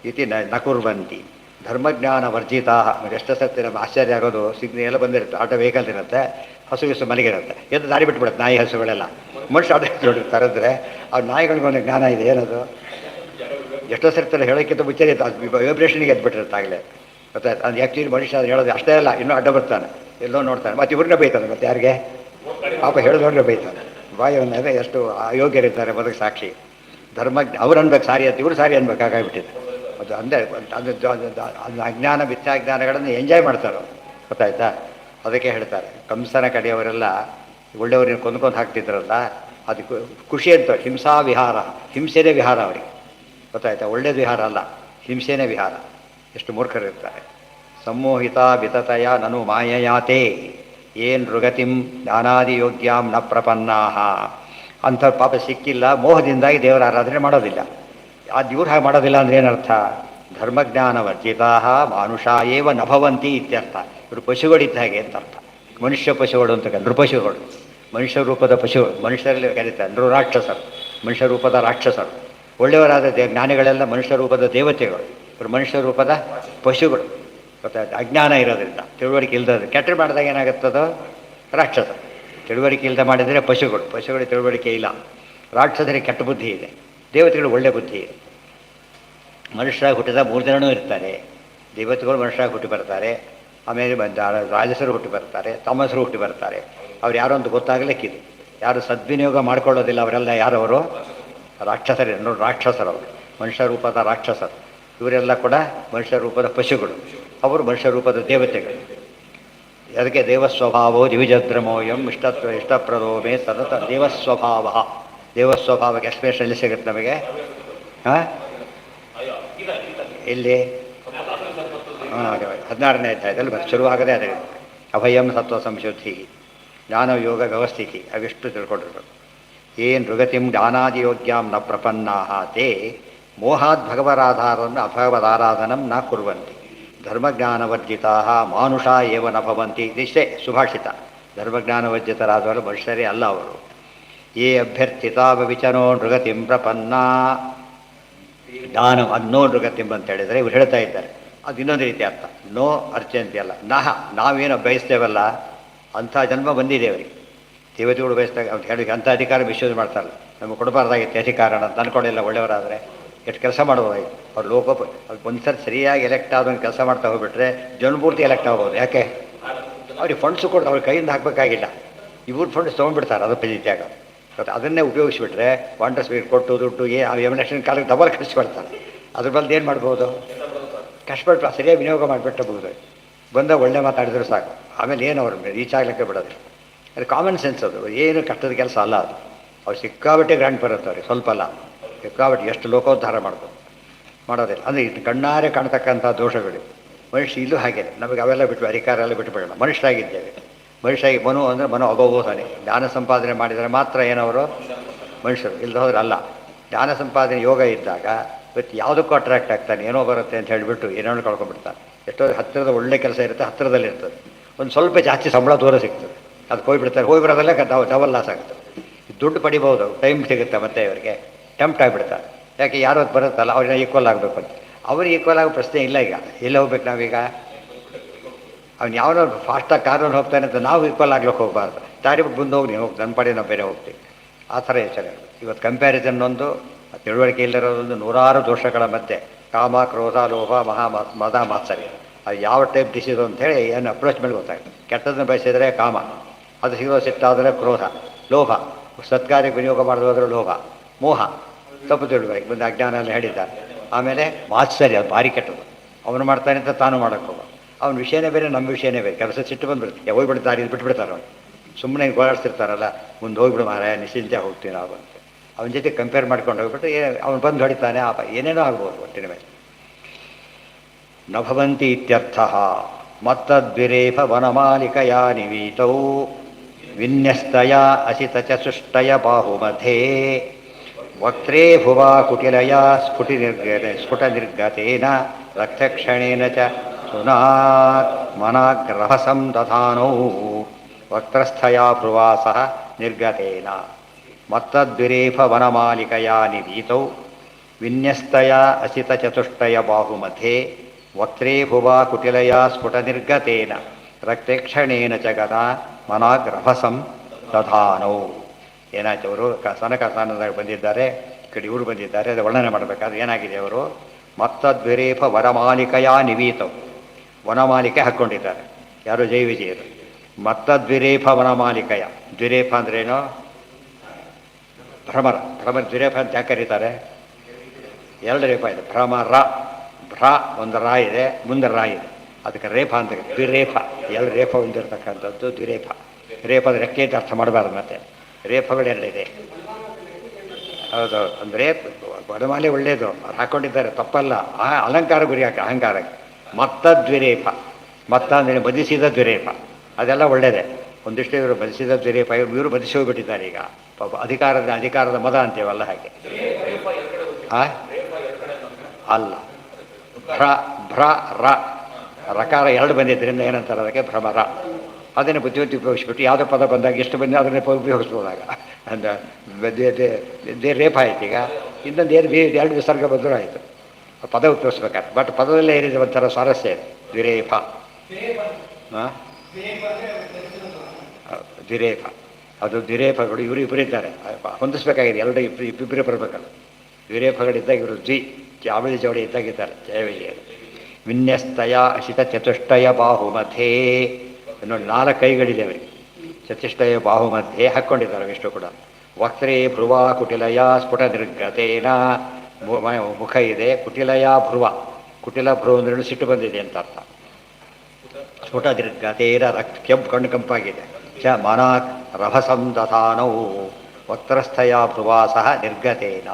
ಇತಿ ನ ಕುರ್ವಂತಿ ಧರ್ಮಜ್ಞಾನ ವರ್ಜಿತ. ಎಷ್ಟು ಸತ್ಯ ನಮ್ಮ ಆಶ್ಚರ್ಯ ಆಗೋದು, ಸಿಗ್ನಿ ಎಲ್ಲ ಬಂದಿರುತ್ತೆ, ಆಟೋ ವೆಹಿಕಲ್ ಇರುತ್ತೆ, ಹಸು ಮನೆಗಿರುತ್ತೆ, ಎದ್ದು ದಾರಿ ಬಿಟ್ಬಿಡುತ್ತೆ ನಾಯಿ ಹಸುಗಳೆಲ್ಲ. ಮನುಷ್ಯ ಆಟೋ ನೋಡಿರ್ತಾರಂದರೆ ಅವ್ರ ನಾಯಿಗಳಿಗೊಂದು ಜ್ಞಾನ ಇದೆ. ಏನದು ಎಷ್ಟೋ ಸರ್ತಾರೆ ಹೇಳೋಕ್ಕಿಂತ ಮುಂಚೆ ವೈಬ್ರೇಷನ್ಗೆ ಎದ್ಬಿಟ್ಟಿರುತ್ತಾಗಲೇ. ಗೊತ್ತಾಯ್ತು. ಅದು ಆ್ಯಕ್ಚುಲಿ ಮನುಷ್ಯ ಅದು ಹೇಳೋದು ಅಷ್ಟೇ ಅಲ್ಲ, ಇನ್ನೂ ಅಡ್ಡ ಬರ್ತಾನೆ, ಎಲ್ಲೋ ನೋಡ್ತಾನೆ, ಮತ್ತು ಇವ್ರನ್ನ ಬೈತಾನೆ. ಮತ್ತು ಯಾರಿಗೆ ಪಾಪ ಹೇಳಿದವ್ರನ್ನ ಬೈತಾನೆ. ಬಾಯವನ್ನೇ ಎಷ್ಟು ಅಯೋಗ್ಯರಿದ್ದಾರೆ ಬದುಕು ಸಾಕ್ಷಿ. ಧರ್ಮಜ್ಞ ಅವ್ರು ಅನ್ಬೇಕು ಸಾರಿ ಅಂತ, ಇವರು ಸಾರಿ ಅನ್ಬೇಕಾಗಿಬಿಟ್ಟಿದೆ. ಅದು ಅಂದರೆ ಅದು ಅಜ್ಞಾನ ಮಿಥ್ಯಾಜ್ಞಾನಗಳನ್ನು ಎಂಜಾಯ್ ಮಾಡ್ತಾರೆ, ಗೊತ್ತಾಯ್ತಾ? ಅದಕ್ಕೆ ಹೇಳ್ತಾರೆ, ಕಂಸನ ಕಡೆಯವರೆಲ್ಲ ಒಳ್ಳೆಯವ್ರನ್ನ ಕೊಂದ್ಕೊಂಡು ಹಾಕ್ತಿದ್ರಲ್ಲ, ಅದಕ್ಕೆ ಖುಷಿ ಅಂತ. ಹಿಂಸಾ ವಿಹಾರ, ಹಿಂಸೆನೇ ವಿಹಾರ ಅವರಿಗೆ, ಗೊತ್ತಾಯ್ತಾ? ಒಳ್ಳೆಯದು ವಿಹಾರ ಅಲ್ಲ, ಹಿಂಸೆನೇ ವಿಹಾರ. ಎಷ್ಟು ಮೂರ್ಖರಿರ್ತಾರೆ. ಸಮೋಹಿತ ವಿತತಯ ನನು ಮಾಯಯಾತೆ. ಏನ್ ನೃಗತಿಂ ಜ್ಞಾನಾದಿಯೋಗ್ಯಾಂ ನ ಪ್ರಪನ್ನಾಃ. ಅಂಥ ಪಾಪ ಸಿಕ್ಕಿಲ್ಲ, ಮೋಹದಿಂದಾಗಿ ದೇವರ ಆರಾಧನೆ ಮಾಡೋದಿಲ್ಲ. ಅದು ಇವ್ರು ಹಾಗೆ ಮಾಡೋದಿಲ್ಲ ಅಂದ್ರೆ ಏನರ್ಥ? ಧರ್ಮಜ್ಞಾನ ವರ್ಜಿತಾ ಮಾನುಷ ಏವ ನಭವಂತಿ ಇತ್ಯರ್ಥ. ಇವರು ಪಶುಗಳಿದ್ದ ಹಾಗೆ ಅಂತ ಅರ್ಥ. ಮನುಷ್ಯ ಪಶುಗಳು ಅಂತ ನೃಪಶುಗಳು, ಮನುಷ್ಯ ರೂಪದ ಪಶುಗಳು. ಮನುಷ್ಯರಲ್ಲಿ ಕರೀತಾರೆ ನೃರಾಕ್ಷಸರು, ಮನುಷ್ಯ ರೂಪದ ರಾಕ್ಷಸರು. ಒಳ್ಳೆಯವರಾದ ಜ್ಞಾನಿಗಳೆಲ್ಲ ಮನುಷ್ಯ ರೂಪದ ದೇವತೆಗಳು, ಇವರು ಮನುಷ್ಯ ರೂಪದ ಪಶುಗಳು. ಗೊತ್ತಾಯ್ತು? ಅಜ್ಞಾನ ಇರೋದ್ರಿಂದ, ತಿಳುವಳಿಕೆ ಇಲ್ಲದ ಕೆಟ್ಟ ಮಾಡಿದಾಗ ಏನಾಗುತ್ತದೋ ರಾಕ್ಷಸ. ತಿಳುವಳಿಕೆ ಇಲ್ಲದೆ ಮಾಡಿದರೆ ಪಶುಗಳು, ಪಶುಗಳಿಗೆ ತಿಳುವಳಿಕೆ ಇಲ್ಲ. ರಾಕ್ಷಸರಿಗೆ ಕೆಟ್ಟ ಬುದ್ಧಿ ಇದೆ, ದೇವತೆಗಳು ಒಳ್ಳೆ ಬುದ್ಧಿ ಇದೆ. ಮನುಷ್ಯರಾಗಿ ಹುಟ್ಟಿದ 3 ಜನನೂ ಇರ್ತಾರೆ. ದೇವತೆಗಳು ಮನುಷ್ಯರಾಗಿ ಹುಟ್ಟಿ ಬರ್ತಾರೆ, ಆಮೇಲೆ ರಾಜಸರು ಹುಟ್ಟಿ ಬರ್ತಾರೆ, ತಮಸರು ಹುಟ್ಟಿ ಬರ್ತಾರೆ. ಅವ್ರು ಯಾರು ಅಂತ ಗೊತ್ತಾಗಲಿಕ್ಕಿದೆ. ಯಾರು ಸದ್ವಿನಿಯೋಗ ಮಾಡ್ಕೊಳ್ಳೋದಿಲ್ಲ ಅವರೆಲ್ಲ ಯಾರವರು? ರಾಕ್ಷಸರೇ. ನೋಡಿ, ರಾಕ್ಷಸರವರು ಮನುಷ್ಯ ರೂಪದ ರಾಕ್ಷಸರು. ಇವರೆಲ್ಲ ಕೂಡ ಮನುಷ್ಯ ರೂಪದ ಪಶುಗಳು, ಅವರು ಮನುಷ್ಯ ರೂಪದ ದೇವತೆಗಳು. ಅದಕ್ಕೆ ದೇವಸ್ವಭಾವೋ ದಿವಿಜದ್ರಮೋಯಂ ಇಷ್ಟಪ್ರದೋಮೆ ಸತತ ದೇವಸ್ವಭಾವ. ದೇವಸ್ವಭಾವಕ್ಕೆ ಎಕ್ಸ್ಪ್ರೆಷನ್ ಸಿಗುತ್ತೆ ನಮಗೆ. ಹಾಂ, ಇಲ್ಲಿ 16ನೇ ಅಧ್ಯಾಯದಲ್ಲಿ ಶುರುವಾಗದೆ ಅದೇ ಅಭಯಂ ಸತ್ವ ಸಂಶುದ್ಧಿ ಜ್ಞಾನ ಯೋಗ ವ್ಯವಸ್ಥಿತಿ ಅವಿಷ್ಟು ತಿಳ್ಕೊಂಡಿರ್ಬೇಕು. ಏನು ನೃಗತಿಂ ಜ್ಞಾನಾದಿಯೋಗ್ಯಾಂ ನ ಪ್ರಪನ್ನಾಹ ತೇ ಮೋಹಾತ್ ಭಗವದಾಧಾರನ್ನು ಅಭಗವದಾರಾಧನಂ ನ ಕುರ್ವಂತಿ ಧರ್ಮಜ್ಞಾನವರ್ಜಿತಾ ಮಾನುಷ ಏವ ನ ಭವಂತಿ. ಇದಿಷ್ಟೇ ಸುಭಾಷಿತ. ಧರ್ಮಜ್ಞಾನವರ್ಜಿತರಾದವರು ಮನುಷ್ಯರೇ ಅಲ್ಲ ಅವರು. ಯೇ ಅಭ್ಯರ್ಥಿತಾವವಿಚನೋ ನೃಗತಿಂ ಪ್ರಪನ್ನ. ಜ್ಞಾನ ಅನ್ನೋ ನೃಗತಿಂ ಅಂತ ಹೇಳಿದರೆ ಇವ್ರು ಹೇಳ್ತಾ ಇದ್ದಾರೆ. ಅದು ಇನ್ನೊಂದು ರೀತಿ ಅರ್ಥ. ನೋ ಅರ್ಚಂತಿ ಅಲ್ಲ, ನಹ ನಾವೇನು ಬಯಸ್ತೇವಲ್ಲ ಅಂಥ ಜನ್ಮ ಬಂದಿದೆ ಅವರಿಗೆ. ದೇವತೆಗಳು ಬಯಸಿದಾಗ ಅವ್ರು ಹೇಳಿ ಅಂಥ ಅಧಿಕಾರ ಮಿಸ್ಯೂಸ್ ಮಾಡ್ತಾರಲ್ಲ, ನಮಗೆ ಕೊಡಬಾರ್ದಾಗಿತ್ತು ಅಧಿಕಾರನ ಅಂತ ಅಂದ್ಕೊಂಡಿಲ್ಲ. ಒಳ್ಳೆಯವರಾದರೆ ಎಷ್ಟು ಕೆಲಸ ಮಾಡ್ಬೋದಾಗಿತ್ತು ಅವ್ರು. ಒಂದು ಸರಿ ಸರಿಯಾಗಿ ಎಲೆಕ್ಟ್ ಆದೊಂದು ಕೆಲಸ ಮಾಡ್ತಾ ಹೋಗ್ಬಿಟ್ರೆ ಜನಪೂರ್ತಿ ಎಲೆಕ್ಟ್ ಆಗ್ಬೋದು. ಯಾಕೆ? ಅವ್ರಿಗೆ ಫಂಡ್ಸು ಕೊಟ್ಟು ಅವ್ರ ಕೈಯಿಂದ ಹಾಕಬೇಕಾಗಿಲ್ಲ, ಇವ್ರ ಫಂಡ್ಸ್ ತೊಗೊಂಡ್ಬಿಡ್ತಾರೆ. ಅದು ಪಜಿತ್ಯಾಗ ಮತ್ತು ಅದನ್ನೇ ಉಪಯೋಗಿಸ್ಬಿಟ್ರೆ ವಾಂಟರ್ ಸ್ವೀಟ್ ಕೊಟ್ಟು ದುಡ್ಡು ಎಲೆಕ್ಷನ್ ಕಾಲಕ್ಕೆ ಡಬಲ್ ಖರ್ಚು ಕೊಡ್ತಾರೆ. ಅದ್ರ ಬಲ್ದು ಏನು ಮಾಡ್ಬೋದು? ಕಷ್ಟಪಟ್ಟು ಸರಿಯಾಗಿ ವಿನಿಯೋಗ ಮಾಡಿಬಿಟ್ಟಬಹುದು. ಬಂದ ಒಳ್ಳೆ ಮಾತಾಡಿದ್ರು ಸಾಕು, ಆಮೇಲೆ ಏನು ಅವ್ರ ರೀಚ್ ಆಗ್ಲಿಕ್ಕೆ ಬಿಡೋದಿಲ್ಲ. ಅದು ಕಾಮನ್ ಸೆನ್ಸ್. ಅದು ಏನು ಕಷ್ಟದ ಕೆಲಸ ಅಲ್ಲ ಅದು. ಅವ್ರು ಸಿಕ್ಕಾಬಿಟ್ಟೆ ಗ್ರ್ಯಾಂಡ್ ಬರುತ್ತೆ ಅವ್ರಿಗೆ, ಸ್ವಲ್ಪ ಅಲ್ಲ, ಸಿಕ್ಕಾಬಿಟ್ಟು ಎಷ್ಟು ಲೋಕೋದ್ಧಾರ ಮಾಡೋದಿಲ್ಲ. ಅಂದರೆ ಇದು ಕಣ್ಣಾರೆ ಕಾಣ್ತಕ್ಕಂಥ ದೋಷಗಳು ಮನುಷ್ಯ ಇಲ್ಲೂ ಹಾಗೆ. ನಮಗೆ ಅವೆಲ್ಲ ಬಿಟ್ಟು ಅಧಿಕಾರ ಎಲ್ಲ ಬಿಟ್ಟುಬಿಡೋಣ. ಮನುಷ್ಯರಾಗಿದ್ದೇವೆ. ಮನುಷ್ಯರಾಗಿ ಮನು ಅಂದರೆ ಮನು ಅಗೋಬೋಧನೆ. ಜ್ಞಾನ ಸಂಪಾದನೆ ಮಾಡಿದರೆ ಮಾತ್ರ ಏನವರು ಮನುಷ್ಯರು, ಇಲ್ಲದ ಹೋದ್ರೆ ಅಲ್ಲ. ಜ್ಞಾನ ಸಂಪಾದನೆ ಯೋಗ ಇದ್ದಾಗ ಇವತ್ತು ಯಾವುದಕ್ಕೂ ಅಟ್ರಾಕ್ಟ್ ಆಗ್ತಾನೆ, ಏನೋ ಬರುತ್ತೆ ಅಂತ ಹೇಳಿಬಿಟ್ಟು ಏನೋ ಕಳ್ಕೊಂಡ್ಬಿಡ್ತಾನೆ. ಎಷ್ಟೋ ಹತ್ತಿರದ ಒಳ್ಳೆ ಕೆಲಸ ಇರುತ್ತೆ, ಹತ್ತಿರದಲ್ಲಿರ್ತದೆ. ಒಂದು ಸ್ವಲ್ಪ ಜಾಸ್ತಿ ಸಂಬಳ ದೂರ ಸಿಗ್ತದೆ, ಅದಕ್ಕೆ ಹೋಗಿಬಿಡ್ತಾರೆ. ಹೋಗಿ ಬರೋದಲ್ಲೇ ಡಬಲ್ ಲಾಸ್ ಆಗ್ತದೆ. ದುಡ್ಡು ಪಡಿಬೋದು, ಟೈಮ್ ಸಿಗುತ್ತೆ, ಮತ್ತೆ ಇವರಿಗೆ ಟೆಂಪ್ಟ್ ಆಗಿಬಿಡ್ತಾರೆ. ಯಾಕೆ ಯಾರು ಅದು ಬರುತ್ತಲ್ಲ ಅವ್ರನ್ನ ಈಕ್ವಲ್ ಆಗಬೇಕು ಅಂತ. ಅವ್ರಿಗೆ ಈಕ್ವಲ್ ಆಗೋ ಪ್ರಶ್ನೆ ಇಲ್ಲ. ಈಗ ಎಲ್ಲಿ ಹೋಗ್ಬೇಕು ನಾವೀಗ? ಅವ್ನು ಯಾವನೋ ಫಾಸ್ಟಾಗಿ ಕಾರಲ್ಲಿ ಹೋಗ್ತಾನೆ ಅಂತ ನಾವು ಈಕ್ವಲ್ ಆಗ್ಲಿಕ್ಕೆ ಹೋಗಬಾರ್ದು. ದಾರಿ ಮುಂದೆ ಹೋಗಿ ನೀವು ಹೋಗಿ ನನ್ನ ಪಾಡಿ ನಾವು ಬೇರೆ ಹೋಗ್ತೀವಿ. ಆ ಥರ ಯೋಚನೆ. ಇವತ್ತು ಕಂಪ್ಯಾರಿಸನ್ ಒಂದು ತಿಳುವಳಿಕೆ ಇಲ್ಲದಿರೋದೊಂದು ನೂರಾರು ದೋಷಗಳ ಮಧ್ಯೆ ಕಾಮ, ಕ್ರೋಧ, ಲೋಭ, ಮದ, ಮಾತ್ಸರ್ಯ. ಅದು ಯಾವ ಟೈಪ್ ಡಿಸೀಸು ಅಂಥೇಳಿ ಏನು ಅಪ್ರೋಚ್ ಮೇಲೆ ಗೊತ್ತಾಗ್ತದೆ. ಕೆಟ್ಟದನ್ನು ಬಯಸಿದರೆ ಕಾಮ, ಅದು ಸಿಗೋ ಸಿಟ್ಟಾದರೆ ಕ್ರೋಧ, ಲೋಭ, ಸತ್ಕಾರ್ಯಕ್ಕೆ ವಿನಿಯೋಗ ಮಾಡೋದಾದ್ರೆ ಲೋಭ, ಮೋಹ, ತಪ್ಪು ತಿಳುವಳಿಕೆ ಬಂದು ಅಜ್ಞಾನ ಎಲ್ಲ ಹೇಳಿದ್ದಾರೆ. ಆಮೇಲೆ ಮಾತ್ಸರ್ಯ, ಅದು ಭಾರಿ ಕೆಟ್ಟದು. ಅವನು ಮಾಡ್ತಾನೆ ಅಂತ ತಾನು ಮಾಡೋಕ್ಕೆ ಹೋಗ. ಅವನ ವಿಷಯನೇ ಬೇರೆ, ನಮ್ಮ ವಿಷಯನೇ ಬೇರೆ. ಕೆಲಸ ಸಿಟ್ಟು ಬಂದುಬಿಡುತ್ತೆ, ಹೋಗ್ಬಿಡ್ತಾರೆ, ಇದು ಬಿಟ್ಬಿಡ್ತಾರೆ. ಅವನು ಸುಮ್ಮನೆ ಓಡಾಡ್ತಿರ್ತಾರಲ್ಲ, ಮುಂದೆ ಹೋಗ್ಬಿಡು ಮಾರಾಯ, ನಿಶ್ಚಿಂತೆ ಹೋಗ್ತೀವಿ ನಾವು ಅಂತ ಅವನ ಜೊತೆ ಕಂಪೇರ್ ಮಾಡ್ಕೊಂಡು ಹೋಗ್ಬಿಟ್ಟು ಅವನು ಬಂದು ಹೊಡಿತಾನೆ. ಏನೇನೋ ಆಗ್ಬೋದು ಒಟ್ಟಿನ ಮೇಲೆ. ನ ಭವಂತಿ ಇತ್ಯರ್ಥ. ಮತ್ತದ್ವಿರೇಫ ವನಮಾಲಿಕಯ ನಿವೀತೌ ವಿನ್ಯಸ್ತಯ ಅಸಿತ ಚ ಸುಷ್ಟಯ ಬಾಹುಮಧ್ಯೆ ವಕ್ತ್ರೇ ಭುವಾ ಕುಟಿಲಯ ಸ್ಫುಟ ನಿರ್ಗತೇನ ರಕ್ತಕ್ಷಣೇನ ಚ ಸುನಾತ್ ಮನಾಗ್ರಹಸಂ ದಧಾನೌ ವಕ್ತ್ರಸ್ಥಯ ಭ್ರುವಾಸಃ ನಿರ್ಗತೇನ. ಮತ್ತದ್ವಿರೇಫ ವನಮಾಲಿಕಯ ನಿವೀತೌ ವಿನ್ಯಸ್ತಯ ಅಸಿತ ಚತುಷ್ಟಯ ಬಾಹುಮಧ್ಯೆ ವಕ್ತ್ರೇ ಭುವಾ ಕುಟಿಲಯ ಸ್ಫುಟ ನಿರ್ಗತೇನ ರಕ್ತಕ್ಷಣೇನ ಜಗದ ಮನಾಗ್ರಹಸಂ ದಧಾನೌ. ಏನಾಯ್ತು? ಅವರು ಸನಕ ಸ್ಥಾನದಾಗ ಬಂದಿದ್ದಾರೆ, ಈ ಕಡೆ ಇವರು ಬಂದಿದ್ದಾರೆ. ಅದು ವರ್ಣನೆ ಮಾಡಬೇಕಾದ್ರೆ ಏನಾಗಿದೆ? ಅವರು ಮತ್ತದ್ವಿರೇಫ ವನಮಾಲಿಕೆಯ ನಿವೀತವು, ವನಮಾಲಿಕೆ ಹಾಕ್ಕೊಂಡಿದ್ದಾರೆ. ಯಾರು? ಜೈ ವಿಜಯರು. ಮತ್ತದ್ವಿರೇಫ ವನಮಾಲಿಕೆಯ. ದ್ವಿರೇಫ ಅಂದ್ರೇನು? ಭ್ರಮರ. ದ್ವಿರೇಫ ಅಂತ ಯಾಕೆ ಕರೀತಾರೆ? 2 ರೇಫ ಇದೆ. ಭ್ರಮರ, ಭ್ರ ಒಂದು ರಾ ಇದೆ, ಮುಂದೆ ರಾ ಇದೆ, ಅದಕ್ಕೆ ರೇಫ ಅಂತ. ದ್ವಿರೇಫ 2 ರೇಫ ಹೊಂದಿರತಕ್ಕಂಥದ್ದು ದ್ವಿರೇಫ. ರೇಫದ ರೆಕ್ಕೆ ಅಂತ ಅರ್ಥ ಮಾಡಬಾರ್ದು. ಮತ್ತೆ ರೇಫಗಳು 2 ಇದೆ. ಹೌದು, ಅಂದರೆ ವನಮಾಲೆ ಒಳ್ಳೆಯದು, ಅದು ಹಾಕ್ಕೊಂಡಿದ್ದಾರೆ, ತಪ್ಪಲ್ಲ. ಅಲಂಕಾರ ಗುರಿ ಹಾಕಿ ಅಹಂಕಾರಕ್ಕೆ. ಮತ್ತದ್ವಿರೇಫ, ಮತ್ತ ಅಂದರೆ ಬದಿಸಿದ ದ್ವಿರೇಫ, ಅದೆಲ್ಲ ಒಳ್ಳೆಯದೇ. ಒಂದಿಷ್ಟು ಇವರು ಬದಿಸಿದ ದಿರೇಪ ಇವರು ಬದಿಸಿ ಹೋಗ್ಬಿಟ್ಟಿದ್ದಾರೆ ಈಗ ಪಾಪ ಅಧಿಕಾರದ ಮದ ಅಂತೇವಲ್ಲ ಹಾಗೆ ಆ ಅಲ್ಲ ಭ್ರ ಭ್ರ ರ ರಕಾರ ಎರಡು ಬಂದಿದ್ದರಿಂದ ಏನಂತಾರೆ ಅದಕ್ಕೆ ಭ್ರಮರ ಅದನ್ನೇ ಬುದ್ಧಿವಂತಿ ಉಪಯೋಗಿಸ್ಬಿಟ್ಟು ಯಾವುದೋ ಪದ ಬಂದಾಗ ಎಷ್ಟು ಬಂದ ಅದನ್ನೇ ಉಪಯೋಗಿಸ್ಬೋದಾಗ ಅಂದ್ರೆ ರೇಪ ಆಯ್ತು ಈಗ ಇನ್ನೊಂದು ಏನು ಎರಡು ವಿಸರ್ಗ ಬಂದರೂ ಆಯಿತು ಪದ ಉಪಯೋಗಿಸ್ಬೇಕಾದ್ರೆ ಬಟ್ ಪದದಲ್ಲೇ ಏನಿದೆ ಒಂಥರ ಸ್ವಾರಸ್ಯ ಇದೆ ದ್ವಿರೇಫ ಹಾಂ ದ್ವಿರೇಫ ಅದು ದ್ವಿರೇಫಗಳು ಇವರು ಇಬ್ಬರು ಇದ್ದಾರೆ ಹೊಂದಿಸ್ಬೇಕಾಗಿದೆ ಎರಡು ಇಬ್ಬರೇ ಬರಬೇಕಲ್ಲ ದ್ವಿರೇಫಗಳಿದ್ದಾಗ ಇವರು ಜಾವಳಿ ಜವಳಿ ಇದ್ದಾಗಿದ್ದಾರೆ ಜಯವಿಜಯ ವಿನ್ಯಸ್ತಯ ಅಶಿತ ಚತುಷ್ಟಯ ಬಾಹುಮಥೇ ಇನ್ನೊಂದು 4 ಕೈಗಳಿದೆ ಅವರಿಗೆ ಚತುಷ್ಟಯ ಬಾಹುಮಧ್ಯೆ ಹಾಕ್ಕೊಂಡಿದ್ದಾರೆ ವಿಷ್ಣು ಕೂಡ ವಕ್ರೇ ಭ್ರುವ ಕುಟಿಲಯ ಸ್ಫುಟ ನಿರ್ಗತೇನ ಮುಖ ಇದೆ ಕುಟಿಲಯ ಭ್ರುವ ಕುಟಿಲ ಭ್ರುವ ಅಂದ್ರೆ ಸಿಟ್ಟು ಬಂದಿದೆ ಅಂತ ಅರ್ಥ ಸ್ಫುಟ ನಿರ್ಗತೇನ ಕೆಂಪು ಕಣ್ಣು ಕೆಂಪಾಗಿದೆ ಚ ಮನಾಕ್ ರಭಸಂ ದತಾನವು ವಕ್ರಸ್ಥಯ ಭ್ರುವ ಸಹ ನಿರ್ಗತೇನ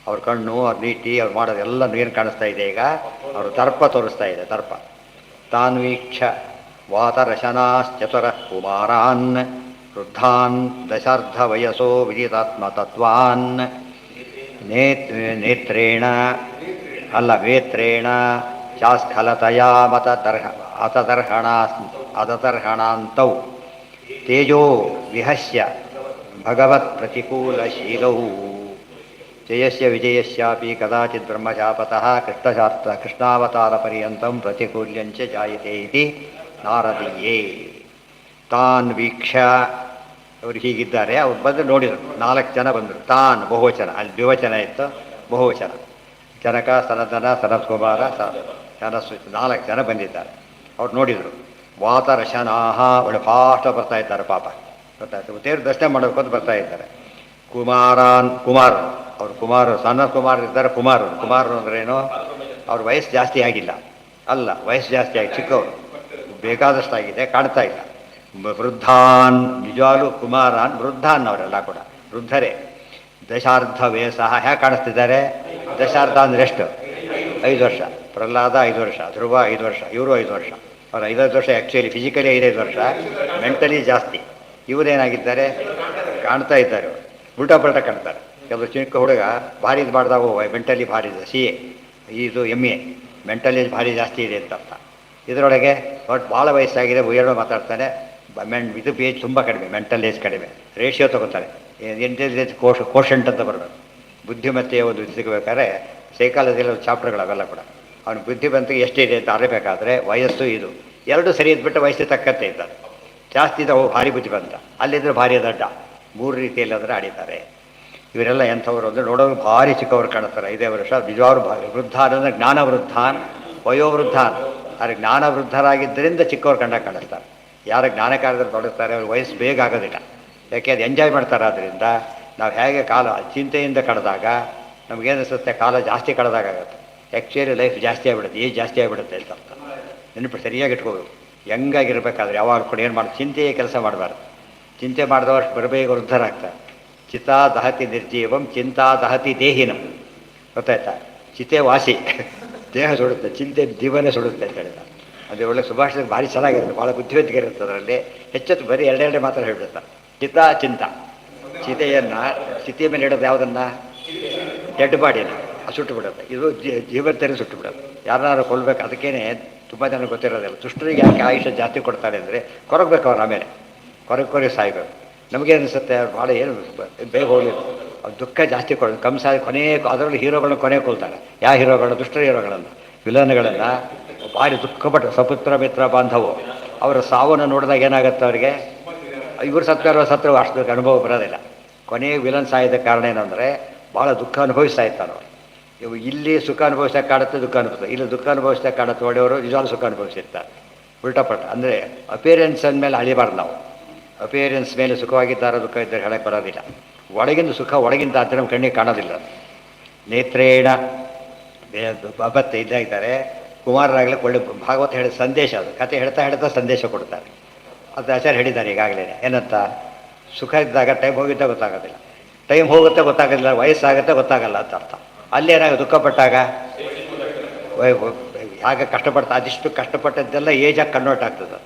ಅವ್ರ ಕಣ್ಣು ಅವ್ರ ನೀಟಿ ಅವ್ರು ಮಾಡೋದೆಲ್ಲ ಏನು ಕಾಣಿಸ್ತಾ ಇದೆ ಈಗ ಅವರು ದರ್ಪ ತೋರಿಸ್ತಾ ಇದೆ ದರ್ಪ ತಾನ್ವೀಕ್ಷ ವಾತರಶನಾಶ್ಚತುರ ಕುಮಾರಾನ್ ವೃದ್ಧಾನ್ ದಶಾರ್ಧ ವಯಸ್ಸೋ ವಿದಿತಾತ್ಮತತ್ವಾನ್ ನೇತ್ರೇಣ ಅಲ್ಲ ವೇತ್ರೇಣ ಚಾಸ್ಖಲತಯ ಅದತರ್ಹಣಾಂತೌ ತೇಜೋ ವಿಹಸ್ಯ ಭಗವತ್ ಪ್ರತಿಕೂಲಶೀಲೌ ಜಯಸ್ಯ ವಿಜಯಸ್ಯಾಪಿ ಕದಾಚಿತ್ ಬ್ರಹ್ಮಶಾಪತಃ ಕೃಷ್ಣಾವತಾರಪರ್ಯಂತಂ ಪ್ರತಿಕೂಲ್ಯಂಚ ಜಾಯತೆ ಇತಿ ನಾರದೀಯೇ ತಾನ್ ವೀಕ್ಷ ಅವ್ರು ಹೀಗಿದ್ದಾರೆ ಅವ್ರು ಬಂದು ನೋಡಿದರು 4 ಜನ ಬಂದರು ತಾನ್ ಬಹುವಚನ ಅಲ್ಲಿ ದ್ವಿವಚನ ಇತ್ತು ಬಹುವಚನ ಜನಕ ಸನತನ ಸನತ್ಕುಮಾರ ಜನಸ್ವಿತ್ 4 ಜನ ಬಂದಿದ್ದಾರೆ ಅವ್ರು ನೋಡಿದರು ವಾತರಶನಾಹ ಒಳ್ಳೆ ಫಾಸ್ಟ್ ಬರ್ತಾ ಇದ್ದಾರೆ ಪಾಪ ಗೊತ್ತಾಯ್ತು ದೇವ್ರ ದರ್ಶನ ಮಾಡಬೇಕು ಅಂತ ಬರ್ತಾ ಇದ್ದಾರೆ ಕುಮಾರರು ಅವ್ರು ಕುಮಾರರು ಸಣ್ಣ ಕುಮಾರರು ಇದ್ದಾರೆ ಕುಮಾರರು ಅಂದ್ರೇನು ಅವ್ರ ವಯಸ್ಸು ಜಾಸ್ತಿ ಆಗಿಲ್ಲ ಅಲ್ಲ ವಯಸ್ಸು ಜಾಸ್ತಿ ಆಗಿ ಚಿಕ್ಕವರು ಬೇಕಾದಷ್ಟಾಗಿದೆ ಕಾಣ್ತಾ ಇಲ್ಲ ವೃದ್ಧಾನ್ ನಿಜವಾಗ್ಲೂ ಕುಮಾರಾನ್ ವೃದ್ಧಾನ್ ಅವರೆಲ್ಲ ಕೂಡ ವೃದ್ಧರೇ ದಶಾರ್ಧ ವಯಸ್ಸಹ ಹೇಗೆ ಕಾಣಿಸ್ತಿದ್ದಾರೆ ದಶಾರ್ಧ ಅಂದ್ರೆ ಎಷ್ಟು 5 ವರ್ಷ ಪ್ರಹ್ಲಾದ 5 ವರ್ಷ ಧ್ರುವ 5 ವರ್ಷ ಇವರು 5 ವರ್ಷ ಅವ್ರು 5 ವರ್ಷ ಆ್ಯಕ್ಚುಲಿ ಫಿಸಿಕಲಿ 5 ವರ್ಷ ಮೆಂಟಲಿ ಜಾಸ್ತಿ ಇವರೇನಾಗಿದ್ದಾರೆ ಕಾಣ್ತಾ ಇದ್ದಾರೆ ಉಲ್ಟಾ ಪಲ್ಟಾ ಕಾಣ್ತಾರೆ ಕೆಲವು ಚಿಕ್ಕ ಹುಡುಗ ಭಾರಿ ಇದು ಮಾಡಿದಾಗ ಮೆಂಟಲಿ ಭಾರಿ ಇದೆ CA ಇದು MA ಮೆಂಟಲಿ ಭಾರಿ ಜಾಸ್ತಿ ಇದೆ ಅಂತ ಅರ್ಥ ಇದರೊಳಗೆ ಬಟ್ ಭಾಳ ವಯಸ್ಸಾಗಿದೆ ಎರಡು ಮಾತಾಡ್ತಾನೆ ಇದು ಏಜ್ ತುಂಬ ಕಡಿಮೆ ಮೆಂಟಲ್ ಏಜ್ ಕಡಿಮೆ ರೇಷಿಯೋ ತೊಗೋತಾರೆ ಇಂಟೆಲಿಜೆನ್ಸ್ ಕೋಶಂಟ್ ಅಂತ ಬರಬೇಕು ಬುದ್ಧಿಮತ್ತೆಯ ಒಂದು ಸಿಗಬೇಕಾದ್ರೆ ಸೈಕಾಲಜಿಯಲ್ಲಿ ಚಾಪ್ಟರ್ಗಳು ಅವೆಲ್ಲ ಕೂಡ ಅವನು ಬುದ್ಧಿವಂತಿಗೆ ಎಷ್ಟಿದೆ ಅಂತ ಅರಿಬೇಕಾದ್ರೆ ವಯಸ್ಸು ಇದು ಎರಡು ಸರಿ ಇದ್ಬಿಟ್ಟು ವಯಸ್ಸು ತಕ್ಕಂತೆ ಇದ್ದಾರೆ ಜಾಸ್ತಿ ಇದ್ದಾವೆ ಭಾರಿ ಬುದ್ಧಿವಂತ ಅಲ್ಲಿದ್ದರೆ ಭಾರಿ ದಡ್ಡ 3 ರೀತಿಯಲ್ಲಿ ಅಂದರೆ ಆಡಿದ್ದಾರೆ ಇವರೆಲ್ಲ ಎಂಥವ್ರು ಅಂದರೆ ನೋಡೋರು ಭಾರಿ ಚಿಕ್ಕವರು ಕಾಣಿಸ್ತಾರೆ 5 ವರ್ಷ ನಿಜವಾದ್ರು ವೃದ್ಧಾನ್ ಅಂದರೆ ಜ್ಞಾನವೃದ್ಧಾನ್ ವಯೋವೃದ್ಧಾನ್ ಆದರೆ ಜ್ಞಾನವೃದ್ಧರಾಗಿದ್ದರಿಂದ ಚಿಕ್ಕವ್ರು ಕಾಣಿಸ್ತಾರೆ ಯಾರು ಜ್ಞಾನ ಕಾರ್ಯದಲ್ಲಿ ತೊಡಗ್ತಾರೆ ಅವ್ರ ವಯಸ್ಸು ಬೇಗ ಆಗೋದಿಲ್ಲ ಯಾಕೆ ಅದು ಎಂಜಾಯ್ ಮಾಡ್ತಾರೆ ಆದ್ದರಿಂದ ನಾವು ಹೇಗೆ ಕಾಲ ಚಿಂತೆಯಿಂದ ಕಳೆದಾಗ ನಮಗೇನಿಸುತ್ತೆ ಕಾಲ ಜಾಸ್ತಿ ಕಳೆದಾಗುತ್ತೆ ಆ್ಯಕ್ಚುಲಿ ಲೈಫ್ ಜಾಸ್ತಿ ಆಗಿಬಿಡುತ್ತೆ ಏಜ್ ಜಾಸ್ತಿ ಆಗಿಬಿಡುತ್ತೆ ಅಂತ ಅರ್ಥ ನೆನಪು ಸರಿಯಾಗಿ ಇಟ್ಕೋಬೇಕು ಹೆಂಗಾಗಿರ್ಬೇಕಾದ್ರೆ ಯಾವಾಗ ಕೂಡ ಏನು ಮಾಡಿ ಚಿಂತೆಯೇ ಕೆಲಸ ಮಾಡಬಾರ್ದು ಚಿಂತೆ ಮಾಡಿದವಷ್ಟು ಬರಬೇಗ ವೃದ್ಧರಾಗ್ತಾರೆ ಚಿತಾ ದಹತಿ ನಿರ್ಜೀವಂ ಚಿಂತಾ ದಹತಿ ದೇಹಿನಂ ಗೊತ್ತಾಯ್ತಾ ಚಿತೆ ವಾಸಿ ದೇಹ ಸುಡುತ್ತೆ ಚಿಂತೆ ಜೀವನೇ ಸುಡುತ್ತೆ ಅಂತ ಹೇಳಿದ ಅದು ಒಳ್ಳೆ ಸುಭಾಷಿತ ಭಾರಿ ಚೆನ್ನಾಗಿರುತ್ತೆ ಭಾಳ ಬುದ್ಧಿವಂತಿಕೆ ಇರುತ್ತೆ ಅದರಲ್ಲಿ ಹೆಚ್ಚೆತ್ತು ಬರೀ ಎರಡೆರಡೇ ಮಾತ್ರ ಹೇಳ್ಬಿಡ್ತಾರೆ ಚಿಂತ ಚಿತೆಯನ್ನು ಚಿತೆಯ ಮೇಲೆ ಇಡೋದು ಯಾವುದನ್ನು ಡೆಡ್ ಬಾಡಿನ ಸುಟ್ಟು ಬಿಡುತ್ತೆ ಇದು ಜೀವಂತನೇ ಸುಟ್ಟು ಬಿಡೋದು ಯಾರನ್ನಾರು ಕೊಲ್ಲಬೇಕು ಅದಕ್ಕೇನೆ ತುಂಬ ಜನ ಗೊತ್ತಿರೋದಿಲ್ಲ ದುಷ್ಟರಿಗೆ ಯಾಕೆ ಆಯುಷ್ಯ ಜಾಸ್ತಿ ಕೊಡ್ತಾರೆ ಅಂದರೆ ಕೊರಗಬೇಕು ಅವ್ರು ಆಮೇಲೆ ಕೊರಗೆ ಸಾಯ್ಬೇಕು ನಮಗೆ ಅನಿಸುತ್ತೆ ಅವ್ರು ಭಾಳ ಏನು ಬೇಗ ಹೋಗಲಿಲ್ಲ ಅವ್ರು ದುಃಖ ಜಾಸ್ತಿ ಕೊಡೋದು ಕಂಸ ಅದರಲ್ಲಿ ಹೀರೋಗಳನ್ನ ಕೊನೆ ಕೊಲ್ತಾರೆ ಯಾವ ಹೀರೋಗಳನ್ನ ದುಷ್ಟರ ಹೀರೋಗಳನ್ನು ವಿಲನ್ಗಳನ್ನು ಭಾರಿ ದುಃಖಪಟ್ಟು ಸಪುತ್ರ ಮಿತ್ರ ಬಾಂಧವು ಅವರ ಸಾವನ್ನು ನೋಡಿದಾಗ ಏನಾಗುತ್ತೆ ಅವರಿಗೆ ಇವರು ಸತ್ರು ಅಷ್ಟು ಅನುಭವ ಬರೋದಿಲ್ಲ ಕೊನೆಗೆ ವಿಲನ್ ಸಾಯಿದ ಕಾರಣ ಏನಂದರೆ ಭಾಳ ದುಃಖ ಅನುಭವಿಸ್ತಾ ಇರ್ತಾನೆ ಅವರು ಇವು ಇಲ್ಲಿ ಸುಖ ಅನುಭವಿಸೋಕೆ ಕಾಡುತ್ತೆ ದುಃಖ ಅನುಭವಿಸ್ತಾರೆ ಇಲ್ಲಿ ದುಃಖ ಅನುಭವಿಸೋಕೆ ಕಾಡುತ್ತೆ ಒಳ್ಳೆಯವರು ನಿಜವಾದ ಸುಖ ಅನುಭವಿಸಿರ್ತಾರೆ ಉಲ್ಟಾಪಟ್ಟ ಅಂದರೆ ಅಪಿಯರೆನ್ಸ್ ಅಂದಮೇಲೆ ಅಳಿಬಾರ್ದು ನಾವು ಅಪಿಯರೆನ್ಸ್ ಮೇಲೆ ಸುಖವಾಗಿದ್ದಾರೆ ದುಃಖ ಇದ್ದರೆ ಹೇಳಕ್ಕೆ ಬರೋದಿಲ್ಲ ಒಳಗಿಂದ ಸುಖ ಒಳಗಿಂದ ಅಂತ ನಮ್ಮ ಕಣ್ಣಿಗೆ ಕಾಣೋದಿಲ್ಲ ನೇತ್ರೇಣ ಬಾಬತ್ತೆ ಇದ್ದಾಗಿದ್ದಾರೆ ಕುಮಾರರಾಗಲಿ ಒಳ್ಳೆ ಭಾಗವತ ಹೇಳಿದ ಸಂದೇಶ ಅದು ಕತೆ ಹೇಳ್ತಾ ಸಂದೇಶ ಕೊಡ್ತಾರೆ ಅದು ಆಚಾರ್ಯ ಹೇಳಿದ್ದಾರೆ ಈಗಾಗಲೇ ಏನಂತ ಸುಖ ಇದ್ದಾಗ ಟೈಮ್ ಹೋಗಿದ್ದಾಗ ಗೊತ್ತಾಗೋದಿಲ್ಲ ಟೈಮ್ ಹೋಗುತ್ತೆ ಗೊತ್ತಾಗೋದಿಲ್ಲ ವಯಸ್ಸಾಗುತ್ತೆ ಗೊತ್ತಾಗಲ್ಲ ಅಂತ ಅರ್ಥ ಅಲ್ಲೇನಾಗ ದುಃಖಪಟ್ಟಾಗ ಹಾಗೆ ಕಷ್ಟಪಡ್ತಾ ಅದಿಷ್ಟು ಕಷ್ಟಪಟ್ಟದ್ದೆಲ್ಲ ಏಜಾಗಿ ಕನ್ವರ್ಟ್ ಆಗ್ತದೆ